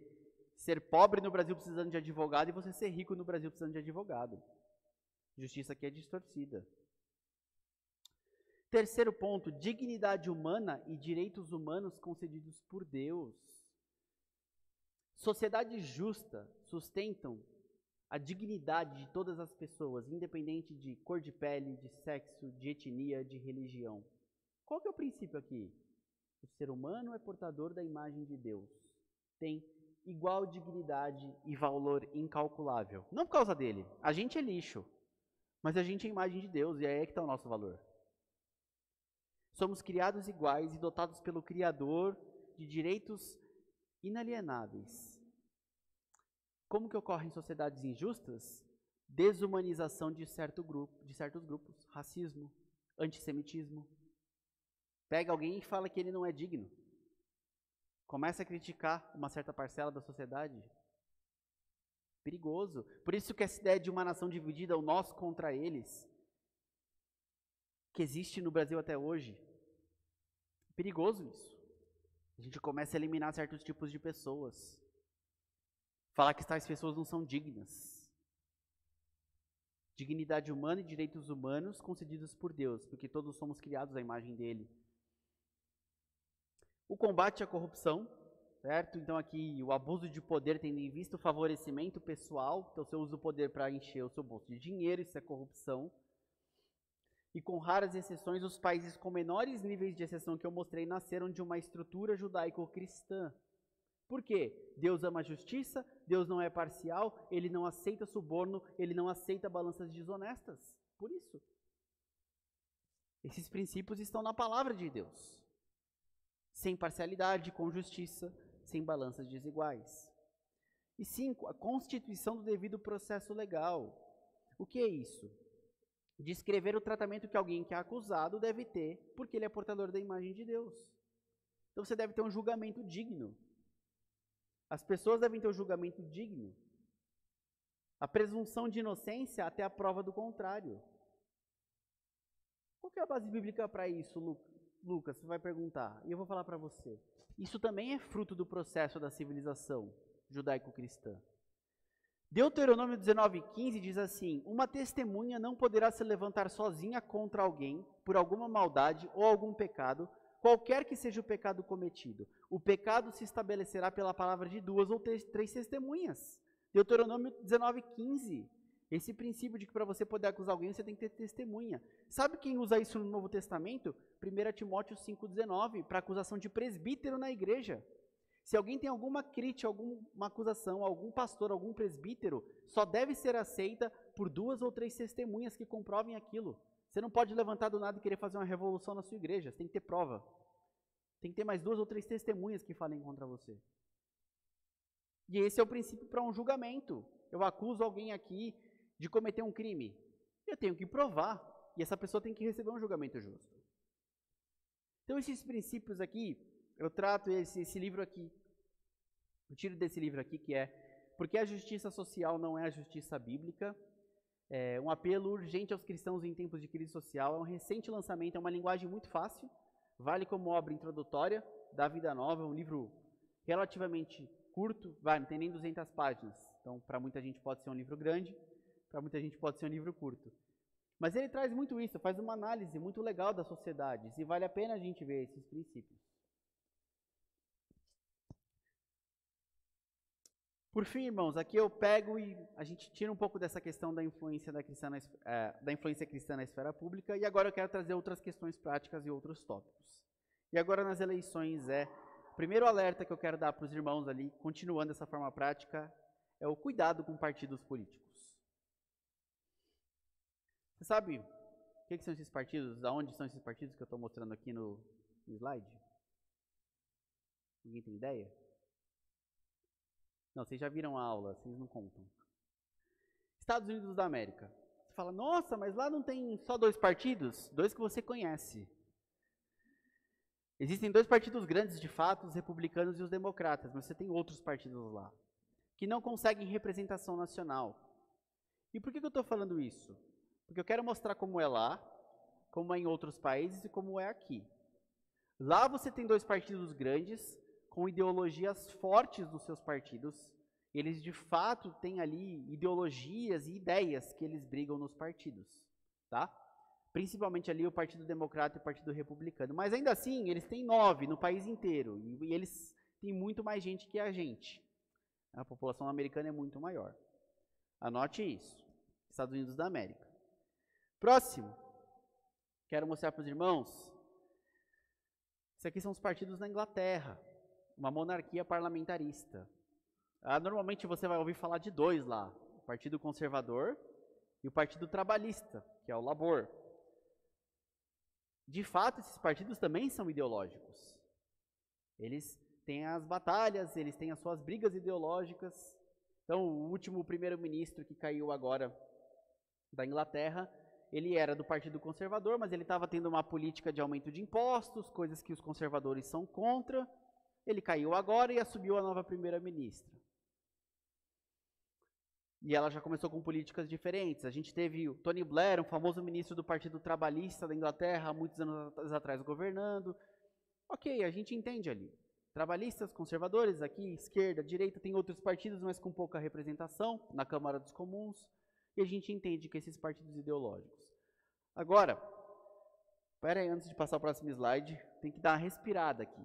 ser pobre no Brasil precisando de advogado e você ser rico no Brasil precisando de advogado. Justiça aqui é distorcida. Terceiro ponto, dignidade humana e direitos humanos concedidos por Deus. Sociedades justas sustentam a dignidade de todas as pessoas, independente de cor de pele, de sexo, de etnia, de religião. Qual que é o princípio aqui? O ser humano é portador da imagem de Deus. Tem igual dignidade e valor incalculável. Não por causa dele. A gente é lixo. Mas a gente é a imagem de Deus e é aí que está o nosso valor. Somos criados iguais e dotados pelo Criador de direitos inalienáveis. Como que ocorre em sociedades injustas? Desumanização de certos grupos, racismo, antissemitismo. Pega alguém e fala que ele não é digno. Começa a criticar uma certa parcela da sociedade. Perigoso. Por isso que essa ideia de uma nação dividida, o nós contra eles, que existe no Brasil até hoje, perigoso isso. A gente começa a eliminar certos tipos de pessoas. Falar que tais pessoas não são dignas. Dignidade humana e direitos humanos concedidos por Deus, porque todos somos criados à imagem dele. O combate à corrupção, certo? Então aqui o abuso de poder tendo em vista o favorecimento pessoal, então você usa o poder para encher o seu bolso de dinheiro, isso é corrupção. E com raras exceções, os países com menores níveis de exceção que eu mostrei nasceram de uma estrutura judaico-cristã. Por quê? Deus ama a justiça, Deus não é parcial, ele não aceita suborno, ele não aceita balanças desonestas. Por isso. Esses princípios estão na palavra de Deus. Sem parcialidade, com justiça, sem balanças desiguais. E 5, a constituição do devido processo legal. O que é isso? Descrever o tratamento que alguém que é acusado deve ter, porque ele é portador da imagem de Deus. Então você deve ter um julgamento digno. As pessoas devem ter um julgamento digno. A presunção de inocência até a prova do contrário. Qual que é a base bíblica para isso, Lucas? Você vai perguntar. E eu vou falar para você. Isso também é fruto do processo da civilização judaico-cristã. Deuteronômio 19:15 diz assim: uma testemunha não poderá se levantar sozinha contra alguém por alguma maldade ou algum pecado, qualquer que seja o pecado cometido. O pecado se estabelecerá pela palavra de 2 ou 3 testemunhas. Deuteronômio 19:15. Esse princípio de que para você poder acusar alguém, você tem que ter testemunha. Sabe quem usa isso no Novo Testamento? 1 Timóteo 5:19, para acusação de presbítero na igreja. Se alguém tem alguma crítica, alguma acusação, algum pastor, algum presbítero, só deve ser aceita por 2 ou 3 testemunhas que comprovem aquilo. Você não pode levantar do nada e querer fazer uma revolução na sua igreja. Você tem que ter prova. Tem que ter mais 2 ou 3 testemunhas que falem contra você. E esse é o princípio para um julgamento. Eu acuso alguém aqui de cometer um crime. Eu tenho que provar. E essa pessoa tem que receber um julgamento justo. Então esses princípios aqui, eu trato esse livro aqui. Eu tiro desse livro aqui que é Porque a Justiça Social Não é a Justiça Bíblica. É um apelo urgente aos cristãos em tempos de crise social. É um recente lançamento, é uma linguagem muito fácil. Vale como obra introdutória da Vida Nova. É um livro relativamente curto. Não tem nem 200 páginas. Então, para muita gente pode ser um livro grande. Para muita gente pode ser um livro curto. Mas ele traz muito isso, faz uma análise muito legal das sociedades. E vale a pena a gente ver esses princípios. Por fim, irmãos, aqui eu pego e a gente tira um pouco dessa questão da influência cristã na esfera pública, e agora eu quero trazer outras questões práticas e outros tópicos. E agora nas eleições o primeiro alerta que eu quero dar para os irmãos ali, continuando essa forma prática, é o cuidado com partidos políticos. Você sabe o que são esses partidos? Aonde são esses partidos que eu estou mostrando aqui no slide? Ninguém tem ideia? Não, vocês já viram a aula, vocês não contam. Estados Unidos da América. Você fala, nossa, mas lá não tem só 2 partidos? 2 que você conhece. Existem 2 partidos grandes de fato, os republicanos e os democratas, mas você tem outros partidos lá, que não conseguem representação nacional. E por que eu estou falando isso? Porque eu quero mostrar como é lá, como é em outros países e como é aqui. Lá você tem 2 partidos grandes, com ideologias fortes dos seus partidos. Eles, de fato, têm ali ideologias e ideias que eles brigam nos partidos, tá? Principalmente ali o Partido Democrata e o Partido Republicano. Mas ainda assim, eles têm 9 no país inteiro. E eles têm muito mais gente que a gente. A população americana é muito maior. Anote isso. Estados Unidos da América. Próximo. Quero mostrar para os irmãos. Isso aqui são os partidos na Inglaterra. Uma monarquia parlamentarista. Normalmente você vai ouvir falar de 2 lá. O Partido Conservador e o Partido Trabalhista, que é o Labour. De fato, esses partidos também são ideológicos. Eles têm as batalhas, eles têm as suas brigas ideológicas. Então, o último primeiro-ministro que caiu agora da Inglaterra, ele era do Partido Conservador, mas ele estava tendo uma política de aumento de impostos, coisas que os conservadores são contra. Ele caiu agora e assumiu a nova primeira-ministra. E ela já começou com políticas diferentes. A gente teve o Tony Blair, um famoso ministro do Partido Trabalhista da Inglaterra, há muitos anos atrás governando. Ok, a gente entende ali. Trabalhistas, conservadores, aqui, esquerda, direita, tem outros partidos, mas com pouca representação na Câmara dos Comuns. E a gente entende que esses partidos ideológicos. Agora, espera aí, antes de passar o próximo slide, tem que dar uma respirada aqui.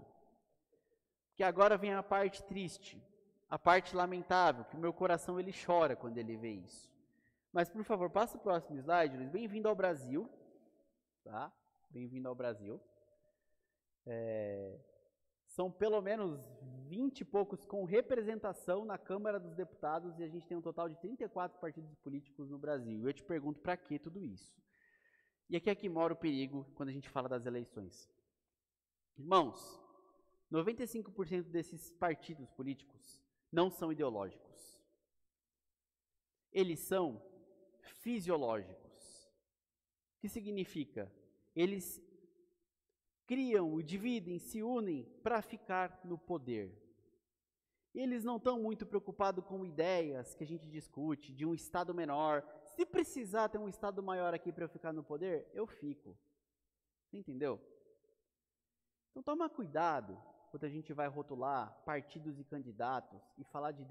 Que agora vem a parte triste, a parte lamentável, que o meu coração ele chora quando ele vê isso. Mas, por favor, passa o próximo slide, Luiz. Bem-vindo ao Brasil. Tá? Bem-vindo ao Brasil. São pelo menos 20 e poucos com representação na Câmara dos Deputados e a gente tem um total de 34 partidos políticos no Brasil. E eu te pergunto, para que tudo isso? E aqui é que mora o perigo quando a gente fala das eleições. Irmãos, 95% desses partidos políticos não são ideológicos. Eles são fisiológicos. O que significa? Eles criam, dividem, se unem para ficar no poder. Eles não estão muito preocupados com ideias que a gente discute, de um Estado menor. Se precisar ter um Estado maior aqui para eu ficar no poder, eu fico. Você entendeu? Então toma cuidado quando a gente vai rotular partidos e candidatos e falar de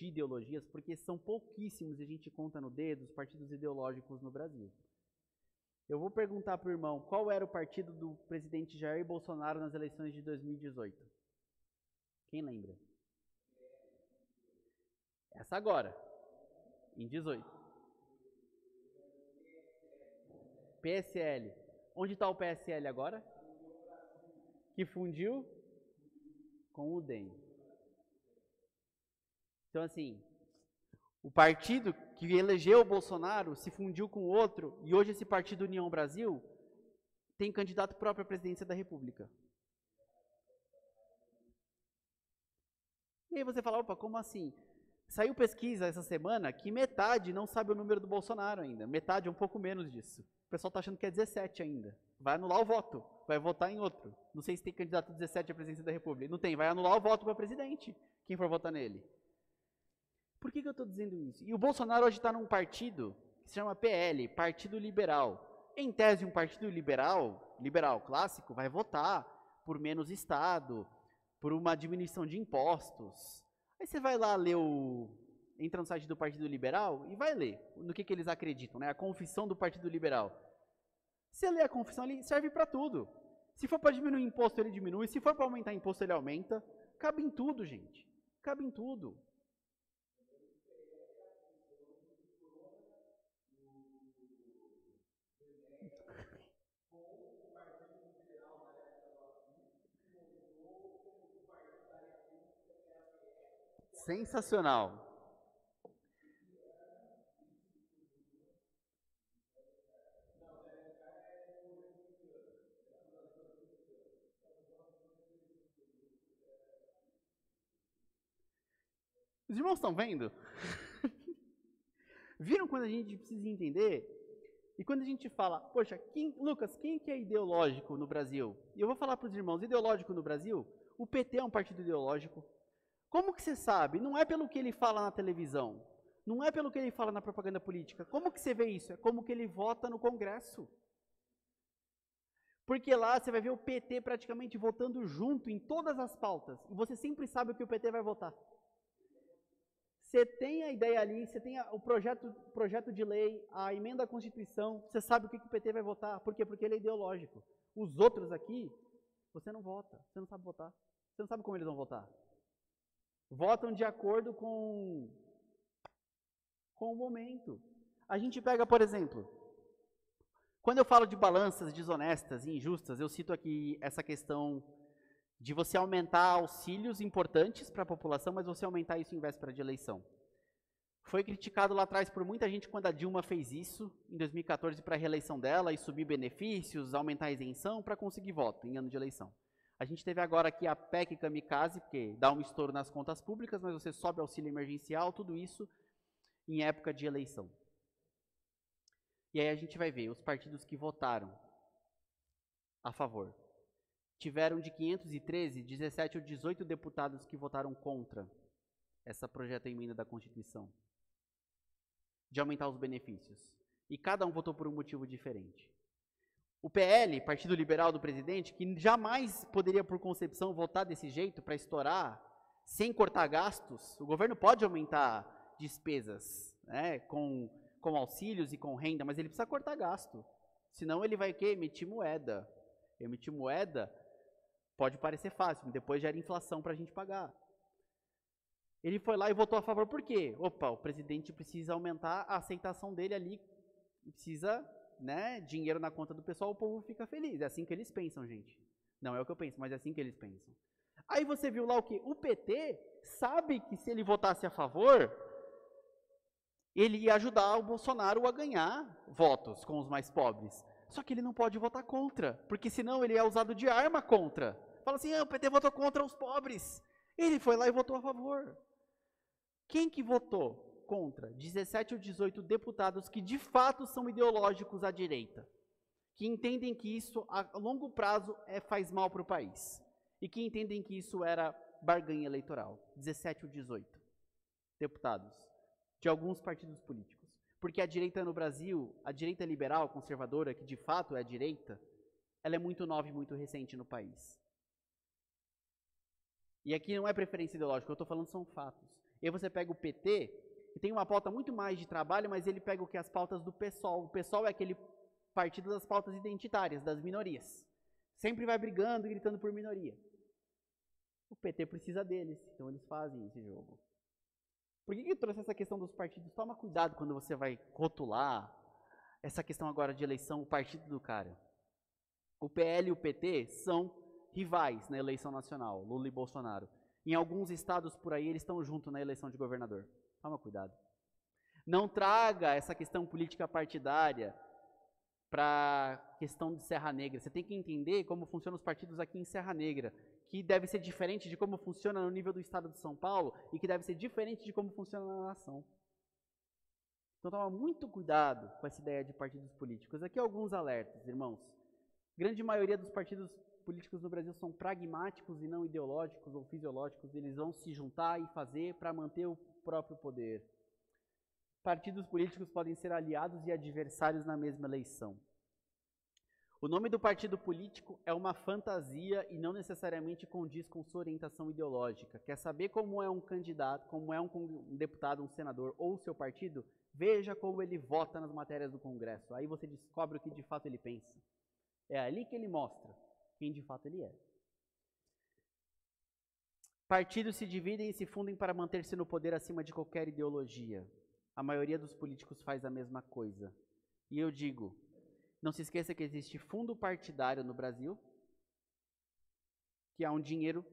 ideologias, porque são pouquíssimos e a gente conta no dedo os partidos ideológicos no Brasil. Eu vou perguntar para o irmão qual era o partido do presidente Jair Bolsonaro nas eleições de 2018. Quem lembra? Essa agora, em 18. PSL. Onde está o PSL agora? Que fundiu com o DEM. Então, assim, o partido que elegeu o Bolsonaro se fundiu com outro, e hoje esse partido União Brasil tem candidato próprio à presidência da República. E aí você fala, opa, como assim? Saiu pesquisa essa semana que metade não sabe o número do Bolsonaro ainda. Metade, um pouco menos disso. O pessoal está achando que é 17 ainda. Vai anular o voto, vai votar em outro. Não sei se tem candidato 17 à presidência da República. Não tem, vai anular o voto para presidente, quem for votar nele. Por que eu estou dizendo isso? E o Bolsonaro hoje está num partido que se chama PL, Partido Liberal. Em tese, um partido liberal clássico, vai votar por menos Estado, por uma diminuição de impostos. Aí você vai lá ler entra no site do Partido Liberal e vai ler no que eles acreditam, né? A confissão do Partido Liberal. Você lê a confissão ali, serve para tudo. Se for para diminuir imposto, ele diminui. Se for para aumentar imposto, ele aumenta. Cabe em tudo, gente. Cabe em tudo. Sensacional. Os irmãos estão vendo? Viram quando a gente precisa entender? E quando a gente fala, poxa, Lucas, quem que é ideológico no Brasil? E eu vou falar para os irmãos, ideológico no Brasil? O PT é um partido ideológico. Como que você sabe? Não é pelo que ele fala na televisão. Não é pelo que ele fala na propaganda política. Como que você vê isso? É como que ele vota no Congresso. Porque lá você vai ver o PT praticamente votando junto em todas as pautas. E você sempre sabe o que o PT vai votar. Você tem a ideia ali, você tem o projeto de lei, a emenda à Constituição, você sabe o que o PT vai votar. Por quê? Porque ele é ideológico. Os outros aqui, você não vota, você não sabe votar. Você não sabe como eles vão votar. Votam de acordo com o momento. A gente pega, por exemplo, quando eu falo de balanças desonestas e injustas, eu cito aqui essa questão de você aumentar auxílios importantes para a população, mas você aumentar isso em véspera de eleição. Foi criticado lá atrás por muita gente quando a Dilma fez isso, em 2014, para a reeleição dela, e subir benefícios, aumentar a isenção para conseguir voto em ano de eleição. A gente teve agora aqui a PEC Kamikaze, porque dá um estouro nas contas públicas, mas você sobe auxílio emergencial, tudo isso em época de eleição. E aí a gente vai ver os partidos que votaram a favor. Tiveram de 513, 17 ou 18 deputados que votaram contra essa projeto de emenda da Constituição, de aumentar os benefícios. E cada um votou por um motivo diferente. O PL, Partido Liberal do presidente, que jamais poderia, por concepção, votar desse jeito para estourar, sem cortar gastos. O governo pode aumentar despesas, né, com auxílios e com renda, mas ele precisa cortar gasto. Senão ele vai o quê? Emitir moeda. Emitir moeda pode parecer fácil, depois gera inflação para a gente pagar. Ele foi lá e votou a favor por quê? Opa, o presidente precisa aumentar a aceitação dele ali, precisa, né, dinheiro na conta do pessoal, o povo fica feliz. É assim que eles pensam, gente. Não é o que eu penso, mas é assim que eles pensam. Aí você viu lá o quê? O PT sabe que se ele votasse a favor, ele ia ajudar o Bolsonaro a ganhar votos com os mais pobres. Só que ele não pode votar contra, porque senão ele é usado de arma contra. Fala assim, o PT votou contra os pobres. Ele foi lá e votou a favor. Quem que votou contra? 17 ou 18 deputados que de fato são ideológicos à direita, que entendem que isso a longo prazo faz mal para o país, e que entendem que isso era barganha eleitoral. 17 ou 18 deputados de alguns partidos políticos. Porque a direita no Brasil, a direita liberal, conservadora, que de fato é a direita, ela é muito nova e muito recente no país. E aqui não é preferência ideológica, o que eu estou falando são fatos. E aí você pega o PT, que tem uma pauta muito mais de trabalho, mas ele pega o que? As pautas do PSOL. O PSOL é aquele partido das pautas identitárias, das minorias. Sempre vai brigando e gritando por minoria. O PT precisa deles, então eles fazem esse jogo. Por que eu trouxe essa questão dos partidos? Toma cuidado quando você vai rotular essa questão agora de eleição, o partido do cara. O PL e o PT são rivais na eleição nacional, Lula e Bolsonaro. Em alguns estados por aí, eles estão juntos na eleição de governador. Toma cuidado. Não traga essa questão política partidária para a questão de Serra Negra. Você tem que entender como funcionam os partidos aqui em Serra Negra, que deve ser diferente de como funciona no nível do estado de São Paulo e que deve ser diferente de como funciona na nação. Então toma muito cuidado com essa ideia de partidos políticos. Aqui alguns alertas, irmãos. Grande maioria dos partidos políticos no Brasil são pragmáticos e não ideológicos ou fisiológicos. Eles vão se juntar e fazer para manter o próprio poder. Partidos políticos podem ser aliados e adversários na mesma eleição. O nome do partido político é uma fantasia e não necessariamente condiz com sua orientação ideológica. Quer saber como é um candidato, como é um deputado, um senador ou seu partido? Veja como ele vota nas matérias do Congresso. Aí você descobre o que de fato ele pensa. É ali que ele mostra quem de fato ele é. Partidos se dividem e se fundem para manter-se no poder acima de qualquer ideologia. A maioria dos políticos faz a mesma coisa. E eu digo, não se esqueça que existe fundo partidário no Brasil, que é um dinheiro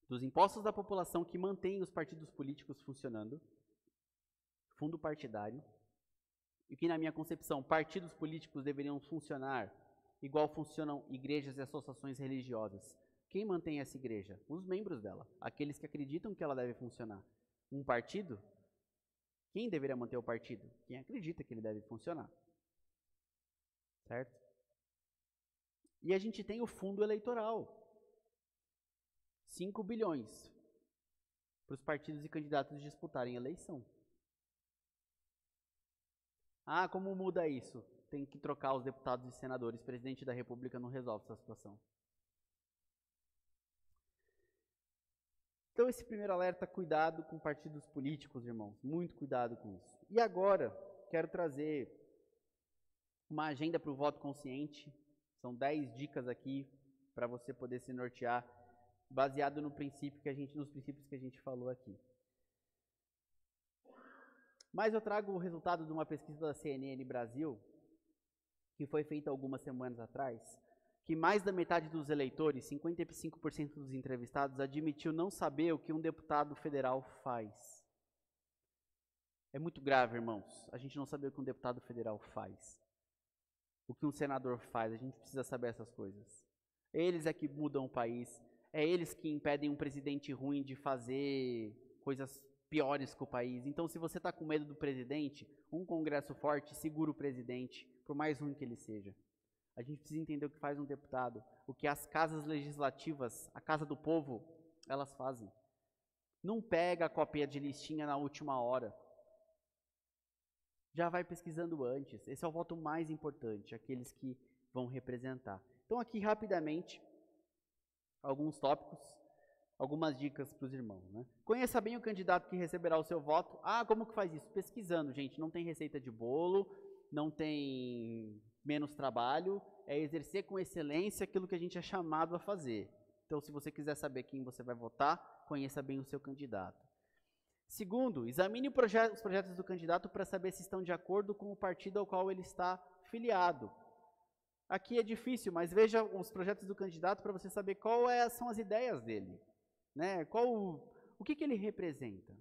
dos impostos da população que mantém os partidos políticos funcionando, fundo partidário, e que, na minha concepção, partidos políticos deveriam funcionar igual funcionam igrejas e associações religiosas. Quem mantém essa igreja? Os membros dela, aqueles que acreditam que ela deve funcionar. Um partido? Quem deveria manter o partido? Quem acredita que ele deve funcionar. Certo? E a gente tem o fundo eleitoral. 5 bilhões para os partidos e candidatos disputarem a eleição. Ah, como muda isso? Tem que trocar os deputados e senadores. O presidente da República não resolve essa situação. Então, esse primeiro alerta, cuidado com partidos políticos, irmãos. Muito cuidado com isso. E agora, quero trazer uma agenda para o voto consciente. São 10 dicas aqui para você poder se nortear, baseado no princípio nos princípios que a gente falou aqui. Mas eu trago o resultado de uma pesquisa da CNN Brasil, que foi feita algumas semanas atrás, que mais da metade dos eleitores, 55% dos entrevistados, admitiu não saber o que um deputado federal faz. É muito grave, irmãos, a gente não saber o que um deputado federal faz. O que um senador faz, a gente precisa saber essas coisas. Eles é que mudam o país, é eles que impedem um presidente ruim de fazer coisas piores com o país. Então, se você está com medo do presidente, um congresso forte segura o presidente, por mais ruim que ele seja. A gente precisa entender o que faz um deputado, o que as casas legislativas, a casa do povo, elas fazem. Não pega a cópia de listinha na última hora. Já vai pesquisando antes. Esse é o voto mais importante, aqueles que vão representar. Então, aqui, rapidamente, alguns tópicos, algumas dicas para os irmãos. Né? Conheça bem o candidato que receberá o seu voto. Ah, como que faz isso? Pesquisando, gente. Não tem receita de bolo, não tem menos trabalho. É exercer com excelência aquilo que a gente é chamado a fazer. Então, se você quiser saber quem você vai votar, conheça bem o seu candidato. Segundo, examine os projetos do candidato para saber se estão de acordo com o partido ao qual ele está filiado. Aqui é difícil, mas veja os projetos do candidato para você saber quais são as ideias dele. Né? O que ele representa?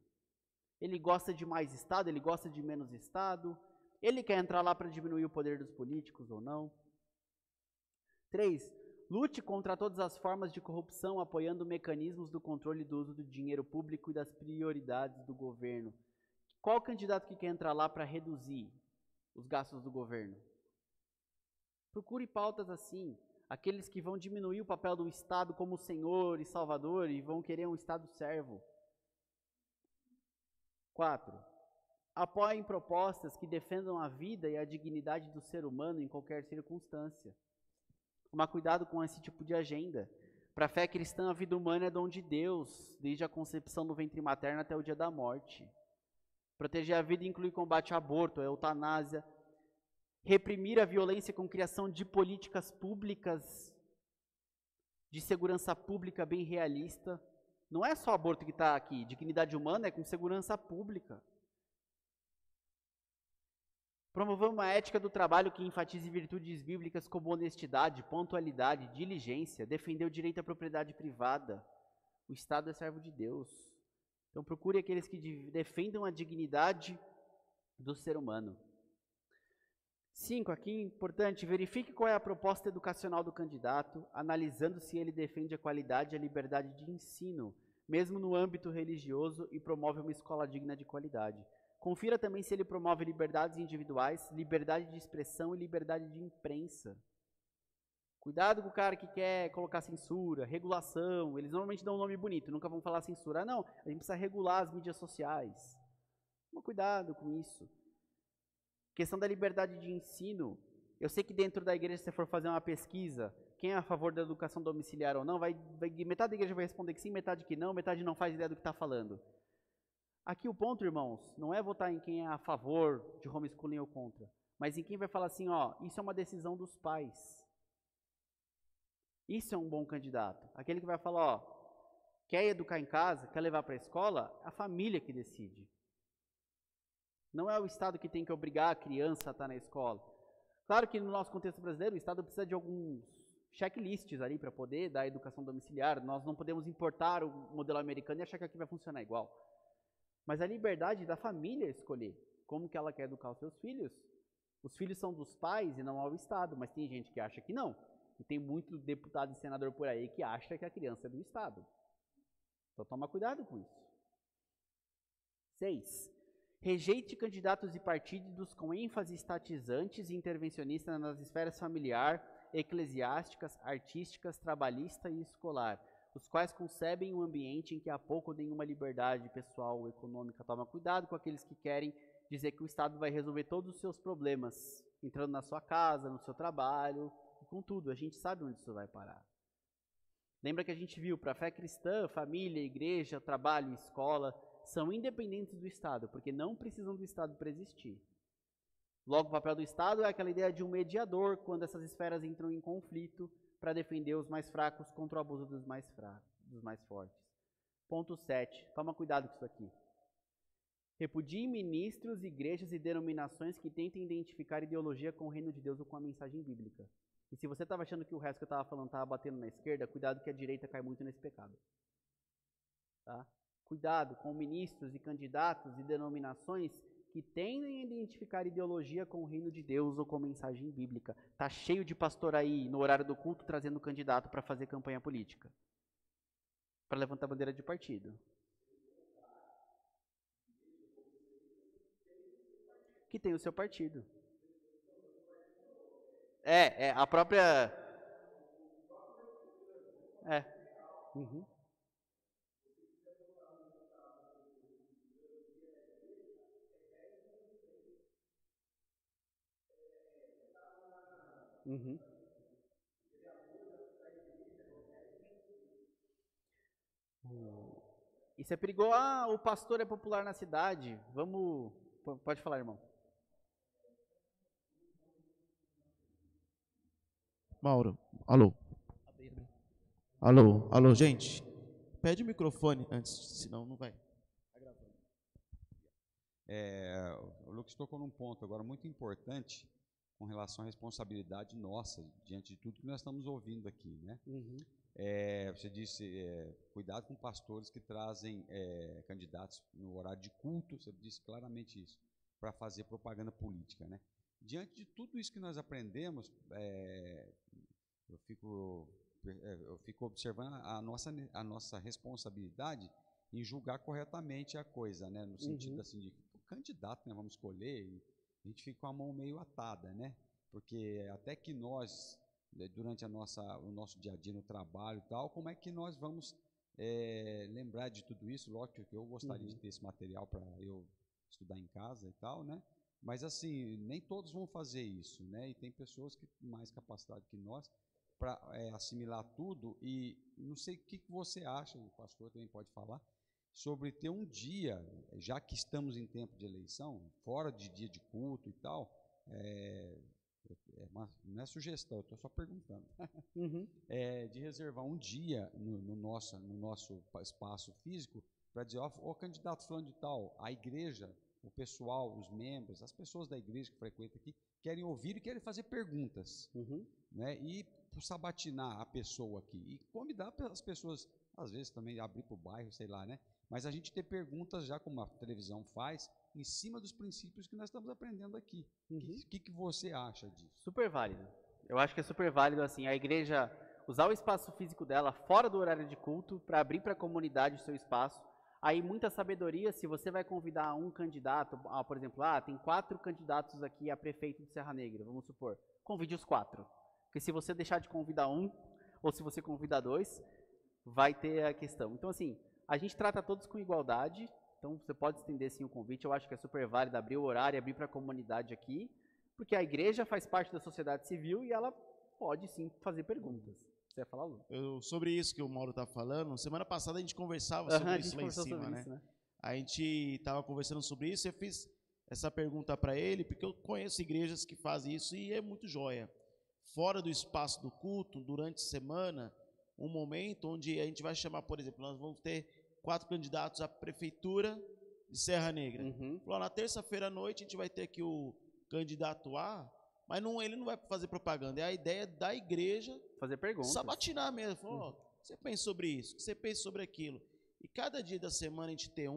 Ele gosta de mais Estado? Ele gosta de menos Estado? Ele quer entrar lá para diminuir o poder dos políticos ou não? 3. Lute contra todas as formas de corrupção, apoiando mecanismos do controle do uso do dinheiro público e das prioridades do governo. Qual candidato que quer entrar lá para reduzir os gastos do governo? Procure pautas assim, aqueles que vão diminuir o papel do Estado como Senhor e Salvador e vão querer um Estado servo. 4. Apoiem propostas que defendam a vida e a dignidade do ser humano em qualquer circunstância. Tomar cuidado com esse tipo de agenda. Para a fé cristã, a vida humana é dom de Deus, desde a concepção no ventre materno até o dia da morte. Proteger a vida inclui combate ao aborto, a eutanásia. Reprimir a violência com criação de políticas públicas, de segurança pública bem realista. Não é só aborto que está aqui, dignidade humana é com segurança pública. Promover uma ética do trabalho que enfatize virtudes bíblicas como honestidade, pontualidade, diligência, defender o direito à propriedade privada. O Estado é servo de Deus. Então procure aqueles que defendam a dignidade do ser humano. 5, aqui importante, verifique qual é a proposta educacional do candidato, analisando se ele defende a qualidade e a liberdade de ensino, mesmo no âmbito religioso, e promove uma escola digna de qualidade. Confira também se ele promove liberdades individuais, liberdade de expressão e liberdade de imprensa. Cuidado com o cara que quer colocar censura, regulação. Eles normalmente dão um nome bonito, nunca vão falar censura. Ah, não, a gente precisa regular as mídias sociais. Toma cuidado com isso. Questão da liberdade de ensino. Eu sei que dentro da igreja, se você for fazer uma pesquisa, quem é a favor da educação domiciliar ou não, metade da igreja vai responder que sim, metade que não, metade não faz ideia do que está falando. Aqui o ponto, irmãos, não é votar em quem é a favor de homeschooling ou contra, mas em quem vai falar assim, ó, isso é uma decisão dos pais. Isso é um bom candidato. Aquele que vai falar, ó, quer educar em casa, quer levar para a escola, a família que decide. Não é o Estado que tem que obrigar a criança a estar na escola. Claro que no nosso contexto brasileiro, o Estado precisa de checklists ali para poder dar educação domiciliar. Nós não podemos importar o modelo americano e achar que aqui vai funcionar igual. Mas a liberdade da família escolher como que ela quer educar os seus filhos. Os filhos são dos pais e não ao Estado, mas tem gente que acha que não. E tem muito deputado e senador por aí que acha que a criança é do Estado. Então toma cuidado com isso. 6. Rejeite candidatos e partidos com ênfase estatizantes e intervencionistas nas esferas familiar, eclesiásticas, artísticas, trabalhista e escolar, os quais concebem um ambiente em que há pouco ou nenhuma liberdade pessoal ou econômica. Toma cuidado com aqueles que querem dizer que o Estado vai resolver todos os seus problemas, entrando na sua casa, no seu trabalho, com tudo. A gente sabe onde isso vai parar. Lembra que a gente viu, para a fé cristã, família, igreja, trabalho, escola, são independentes do Estado, porque não precisam do Estado para existir. Logo, o papel do Estado é aquela ideia de um mediador, quando essas esferas entram em conflito, para defender os mais fracos contra o abuso dos mais fortes. Ponto 7. Toma cuidado com isso aqui. Repudie ministros, igrejas e denominações que tentem identificar ideologia com o reino de Deus ou com a mensagem bíblica. E se você estava achando que o resto que eu estava falando estava batendo na esquerda, cuidado que a direita cai muito nesse pecado. Tá? Cuidado com ministros e candidatos e denominações que tendem a identificar ideologia com o reino de Deus ou com mensagem bíblica. Tá cheio de pastor aí no horário do culto trazendo candidato para fazer campanha política. Para levantar bandeira de partido. Que tem o seu partido. A própria... Uhum. Uhum. E você perigou, o pastor é popular na cidade. Vamos... Pode falar, irmão. Mauro, alô. Alô, gente. Pede o microfone antes, senão não vai. O Lucas tocou num ponto agora muito importante com relação à responsabilidade nossa diante de tudo que nós estamos ouvindo aqui, né? Uhum. Você disse, cuidado com pastores que trazem candidatos no horário de culto, você disse claramente isso, para fazer propaganda política, né? Diante de tudo isso que nós aprendemos, eu fico observando a nossa responsabilidade em julgar corretamente a coisa, né? No sentido assim de o candidato, né, vamos escolher, e a gente fica com a mão meio atada, né? Porque até que nós, durante o nosso dia a dia no trabalho e tal, como é que nós vamos lembrar de tudo isso? Lógico que eu gostaria de ter esse material para eu estudar em casa e tal, né? Mas assim, nem todos vão fazer isso, né? E tem pessoas que mais capacitadas que nós para assimilar tudo. E não sei o que você acha, o pastor também pode falar, sobre ter um dia, já que estamos em tempo de eleição, fora de dia de culto e tal, não é sugestão, eu estou só perguntando, de reservar um dia no nosso espaço físico para dizer, ó, candidato fulano de tal, a igreja, o pessoal, os membros, as pessoas da igreja que frequentam aqui, querem ouvir e querem fazer perguntas, né? E sabatinar a pessoa aqui e convidar as pessoas, às vezes também abrir para o bairro, sei lá, né? Mas a gente ter perguntas, já como a televisão faz, em cima dos princípios que nós estamos aprendendo aqui. O que você acha disso? Super válido. Eu acho que é super válido, assim, a igreja usar o espaço físico dela fora do horário de culto para abrir para a comunidade o seu espaço. Aí, muita sabedoria, se você vai convidar um candidato, por exemplo, tem 4 candidatos aqui a prefeito de Serra Negra, vamos supor, convide os 4. Porque se você deixar de convidar um, ou se você convidar 2, vai ter a questão. Então, assim, a gente trata todos com igualdade, então você pode estender sim o convite, eu acho que é super válido abrir o horário, abrir para a comunidade aqui, porque a igreja faz parte da sociedade civil e ela pode sim fazer perguntas. Você ia falar, Lu? Sobre isso que o Mauro está falando, semana passada a gente conversava sobre isso lá em cima, né? Isso, né? A gente estava conversando sobre isso e eu fiz essa pergunta para ele, porque eu conheço igrejas que fazem isso e é muito joia. Fora do espaço do culto, durante a semana, um momento onde a gente vai chamar, por exemplo, nós vamos ter 4 candidatos à prefeitura de Serra Negra. Na terça-feira à noite a gente vai ter aqui o candidato A, Mas ele não vai fazer propaganda. É a ideia da igreja fazer perguntas. Sabatinar mesmo. Falar, você pensa sobre isso, você pensa sobre aquilo. E cada dia da semana a gente ter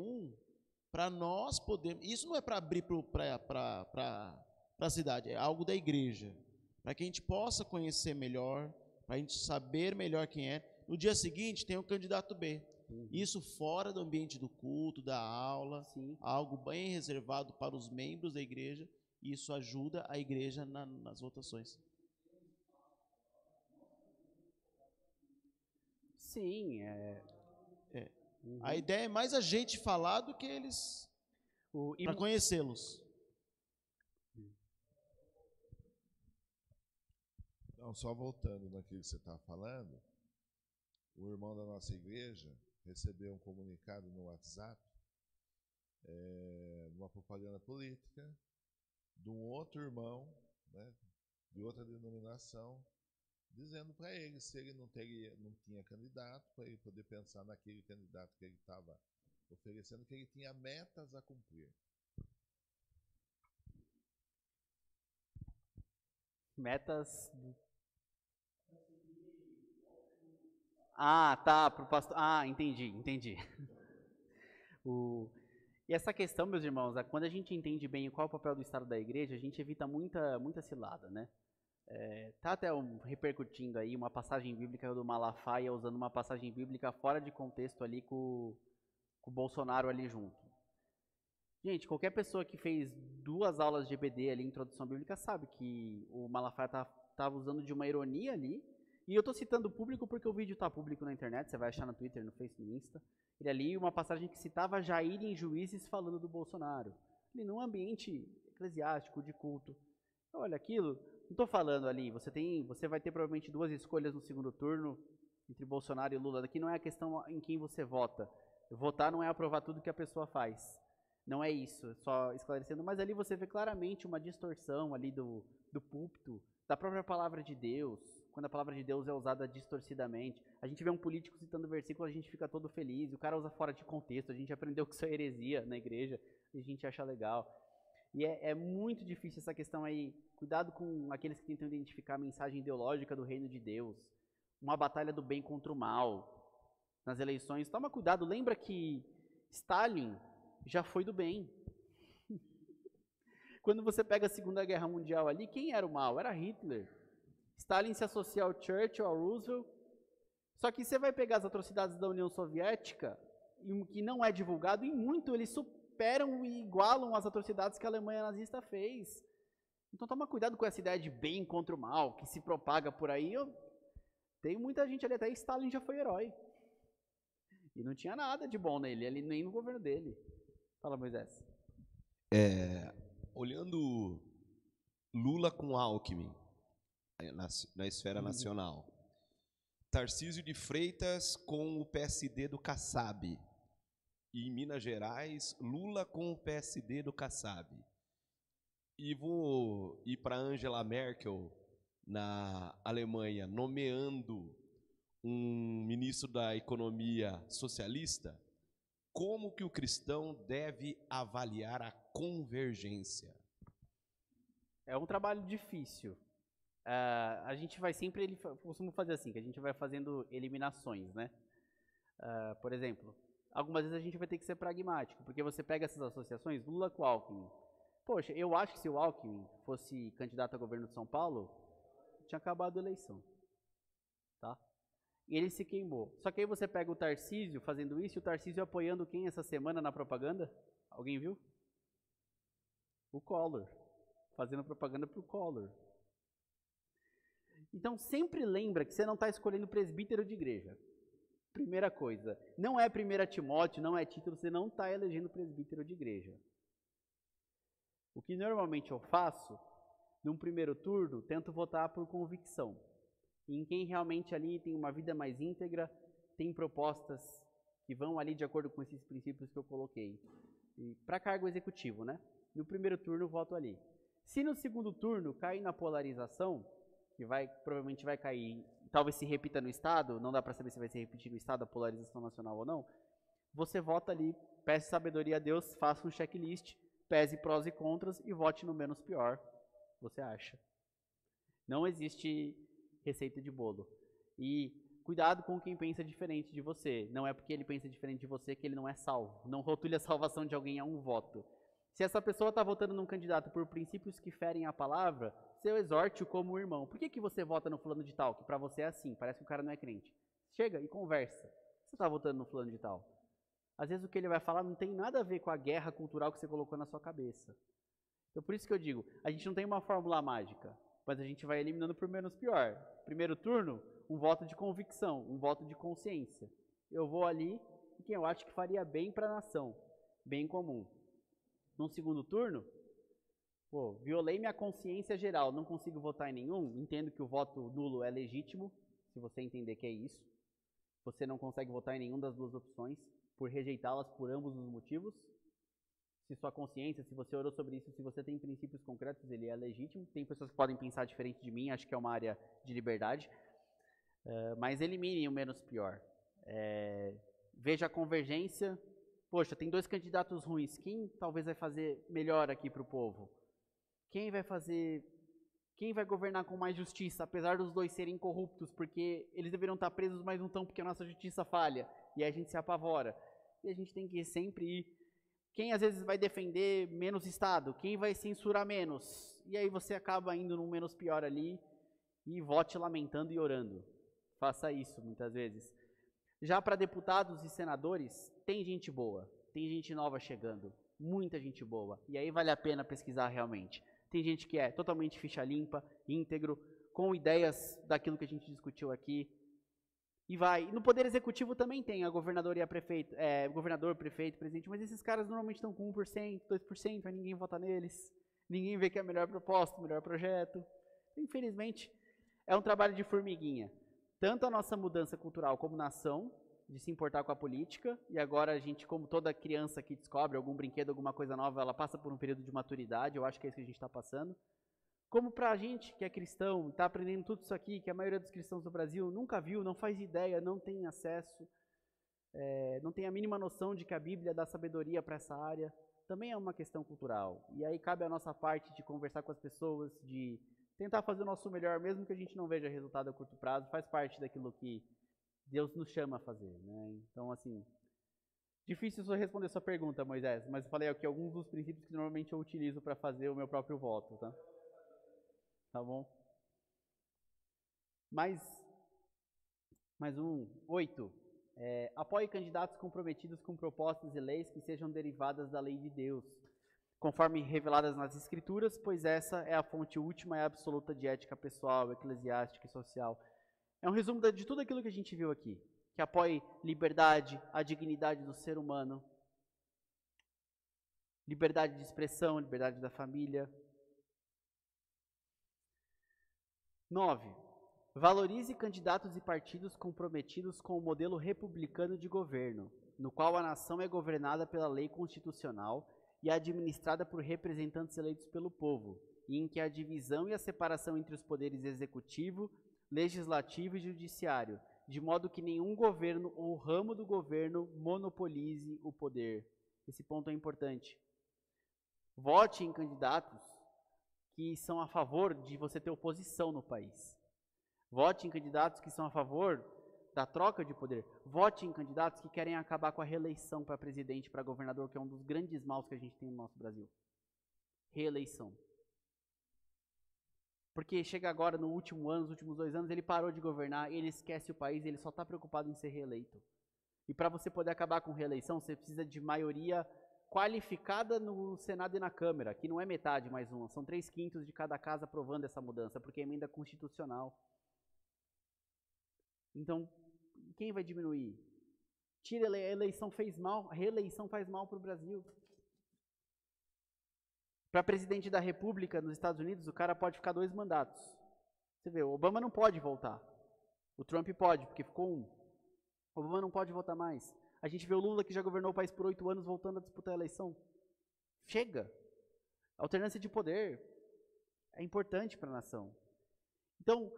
para nós podermos... Isso não é para abrir para a cidade, é algo da igreja. Para que a gente possa conhecer melhor, para a gente saber melhor quem é. No dia seguinte tem o candidato B. Isso fora do ambiente do culto, da aula, algo bem reservado para os membros da igreja. E isso ajuda a igreja nas votações. Sim, A ideia é mais a gente falar do que eles, para conhecê-los. Então, só voltando naquilo que você estava falando, o irmão da nossa igreja recebeu um comunicado no WhatsApp, numa propaganda política, de um outro irmão, né, de outra denominação, dizendo para ele se ele não tinha candidato, para ele poder pensar naquele candidato que ele estava oferecendo, que ele tinha metas a cumprir. Metas... Ah, tá, pro pastor... Ah, entendi. E essa questão, meus irmãos, quando a gente entende bem qual é o papel do Estado da igreja, a gente evita muita cilada, né? Tá até repercutindo aí uma passagem bíblica do Malafaia, usando uma passagem bíblica fora de contexto ali com o Bolsonaro ali junto. Gente, qualquer pessoa que fez 2 aulas de EBD ali, introdução bíblica, sabe que o Malafaia estava usando de uma ironia ali. E eu estou citando público porque o vídeo está público na internet, você vai achar no Twitter, no Facebook, no Insta. Ele ali, uma passagem que citava Jair em Juízes falando do Bolsonaro. Ele num ambiente eclesiástico, de culto. Olha, aquilo, não estou falando ali, você vai ter provavelmente 2 escolhas no segundo turno, entre Bolsonaro e Lula. Daqui não é a questão em quem você vota. Votar não é aprovar tudo que a pessoa faz. Não é isso, só esclarecendo. Mas ali você vê claramente uma distorção ali do púlpito, da própria palavra de Deus, quando a palavra de Deus é usada distorcidamente. A gente vê um político citando versículo, a gente fica todo feliz, o cara usa fora de contexto, a gente aprendeu que isso é heresia na igreja, e a gente acha legal. E é muito difícil essa questão aí, cuidado com aqueles que tentam identificar a mensagem ideológica do reino de Deus, uma batalha do bem contra o mal, nas eleições. Toma cuidado, lembra que Stalin já foi do bem. Quando você pega a Segunda Guerra Mundial ali, quem era o mal? Era Hitler. Stalin se associa ao Churchill, ao Roosevelt. Só que você vai pegar as atrocidades da União Soviética, que não é divulgado, e muito eles superam e igualam as atrocidades que a Alemanha nazista fez. Então toma cuidado com essa ideia de bem contra o mal, que se propaga por aí. Tem muita gente ali, até Stalin já foi herói. E não tinha nada de bom nele, ali nem no governo dele. Fala, Moisés. Olhando Lula com Alckmin na esfera nacional, Tarcísio de Freitas com o PSD do Kassab, e em Minas Gerais, Lula com o PSD do Kassab. E vou ir para Angela Merkel, na Alemanha, nomeando um ministro da economia socialista. Como que o cristão deve avaliar a convergência? É um trabalho difícil. A gente vai sempre, costumo fazer assim, que a gente vai fazendo eliminações, né? Por exemplo, algumas vezes a gente vai ter que ser pragmático, porque você pega essas associações, Lula com Alckmin. Poxa, eu acho que se o Alckmin fosse candidato a governo de São Paulo, tinha acabado a eleição. Tá? E ele se queimou. Só que aí você pega o Tarcísio fazendo isso, e o Tarcísio apoiando quem essa semana na propaganda? Alguém viu? O Collor. Fazendo propaganda pro Collor. Então sempre lembra que você não está escolhendo presbítero de igreja. Primeira coisa. Não é 1 Timóteo, não é título, você não está elegendo presbítero de igreja. O que normalmente eu faço, num primeiro turno, tento votar por convicção. Em quem realmente ali tem uma vida mais íntegra, tem propostas que vão ali de acordo com esses princípios que eu coloquei. Para cargo executivo, né? No primeiro turno, voto ali. Se no segundo turno cair na polarização, que provavelmente vai cair, talvez se repita no Estado, não dá para saber se vai se repetir no Estado a polarização nacional ou não, você vota ali, peça sabedoria a Deus, faça um checklist, pese prós e contras e vote no menos pior, você acha. Não existe receita de bolo. E cuidado com quem pensa diferente de você. Não é porque ele pensa diferente de você que ele não é salvo. Não rotule a salvação de alguém a um voto. Se essa pessoa está votando num candidato por princípios que ferem a palavra, seu exorte-o como irmão. Por que você vota no fulano de tal? Que para você é assim, parece que o cara não é crente. Chega e conversa. Você está votando no fulano de tal? Às vezes o que ele vai falar não tem nada a ver com a guerra cultural que você colocou na sua cabeça. Então por isso que eu digo, a gente não tem uma fórmula mágica, mas a gente vai eliminando por menos pior. Primeiro turno, um voto de convicção, um voto de consciência. Eu vou ali em quem eu acho que faria bem para a nação, bem comum. Num segundo turno, violei minha consciência geral, não consigo votar em nenhum, entendo que o voto nulo é legítimo, se você entender que é isso. Você não consegue votar em nenhuma das duas opções, por rejeitá-las por ambos os motivos. Se sua consciência, se você orou sobre isso, se você tem princípios concretos, ele é legítimo. Tem pessoas que podem pensar diferente de mim, acho que é uma área de liberdade. Mas elimine o menos pior. Veja a convergência. Poxa, tem 2 candidatos ruins. Quem talvez vai fazer melhor aqui para o povo? Quem vai governar com mais justiça, apesar dos 2 serem corruptos, porque eles deveriam estar presos, mas não estão porque a nossa justiça falha. E aí a gente se apavora. E a gente tem que sempre ir. Quem às vezes vai defender menos Estado? Quem vai censurar menos? E aí você acaba indo no menos pior ali e vote lamentando e orando. Faça isso muitas vezes. Já para deputados e senadores, tem gente boa. Tem gente nova chegando. Muita gente boa. E aí vale a pena pesquisar realmente. Tem gente que é totalmente ficha limpa, íntegro, com ideias daquilo que a gente discutiu aqui. E vai. No Poder Executivo também tem a governador e a prefeito, governador, prefeito, presidente, mas esses caras normalmente estão com 1%, 2%, mas ninguém vota neles. Ninguém vê que é a melhor proposta, o melhor projeto. Infelizmente, é um trabalho de formiguinha. Tanto a nossa mudança cultural como nação, de se importar com a política, e agora a gente, como toda criança que descobre algum brinquedo, alguma coisa nova, ela passa por um período de maturidade, eu acho que é isso que a gente está passando. Como para a gente que é cristão, está aprendendo tudo isso aqui, que a maioria dos cristãos do Brasil nunca viu, não faz ideia, não tem acesso, não tem a mínima noção de que a Bíblia dá sabedoria para essa área, também é uma questão cultural. E aí cabe a nossa parte de conversar com as pessoas, de tentar fazer o nosso melhor, mesmo que a gente não veja resultado a curto prazo, faz parte daquilo que Deus nos chama a fazer, né? Então, assim, difícil só responder sua pergunta, Moisés, mas eu falei aqui alguns dos princípios que normalmente eu utilizo para fazer o meu próprio voto, tá? Tá bom? Mais 8. Apoie candidatos comprometidos com propostas e leis que sejam derivadas da lei de Deus, conforme reveladas nas Escrituras, pois essa é a fonte última e absoluta de ética pessoal, eclesiástica e social. É um resumo de tudo aquilo que a gente viu aqui, que apoie liberdade, a dignidade do ser humano, liberdade de expressão, liberdade da família. 9. Valorize candidatos e partidos comprometidos com o modelo republicano de governo, no qual a nação é governada pela lei constitucional e administrada por representantes eleitos pelo povo, e em que a divisão e a separação entre os poderes executivo, legislativo e judiciário, de modo que nenhum governo ou ramo do governo monopolize o poder. Esse ponto é importante. Vote em candidatos que são a favor de você ter oposição no país. Vote em candidatos que são a favor da troca de poder. Vote em candidatos que querem acabar com a reeleição para presidente, para governador, que é um dos grandes maus que a gente tem no nosso Brasil. Reeleição. Porque chega agora no último ano, nos últimos 2 anos, ele parou de governar, ele esquece o país, ele só está preocupado em ser reeleito. E para você poder acabar com reeleição, você precisa de maioria qualificada no Senado e na Câmara, que não é metade mais uma, são 3/5 de cada casa aprovando essa mudança, porque é emenda constitucional. Então, quem vai diminuir? Tira a eleição, fez mal, a reeleição faz mal para o Brasil. Para presidente da República nos Estados Unidos, o cara pode ficar 2 mandatos. Você vê, o Obama não pode voltar. O Trump pode, porque ficou 1. O Obama não pode votar mais. A gente vê o Lula, que já governou o país por 8 anos, voltando a disputar a eleição. Chega. Alternância de poder é importante para a nação. Então,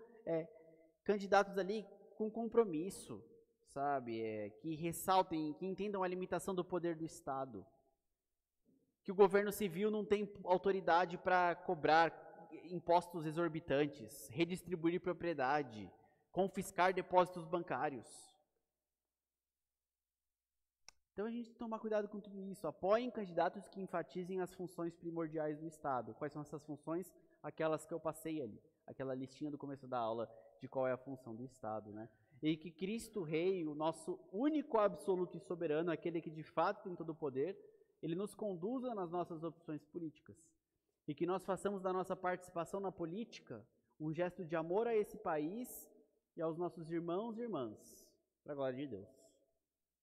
candidatos ali com compromisso, sabe? Que ressaltem, que entendam a limitação do poder do Estado. Que o governo civil não tem autoridade para cobrar impostos exorbitantes, redistribuir propriedade, confiscar depósitos bancários. Então a gente tem que tomar cuidado com tudo isso. Apoiem candidatos que enfatizem as funções primordiais do Estado. Quais são essas funções? Aquelas que eu passei ali, aquela listinha do começo da aula de qual é a função do Estado, né? E que Cristo Rei, o nosso único absoluto e soberano, aquele que de fato tem todo o poder, ele nos conduza nas nossas opções políticas. E que nós façamos da nossa participação na política um gesto de amor a esse país e aos nossos irmãos e irmãs, para a glória de Deus.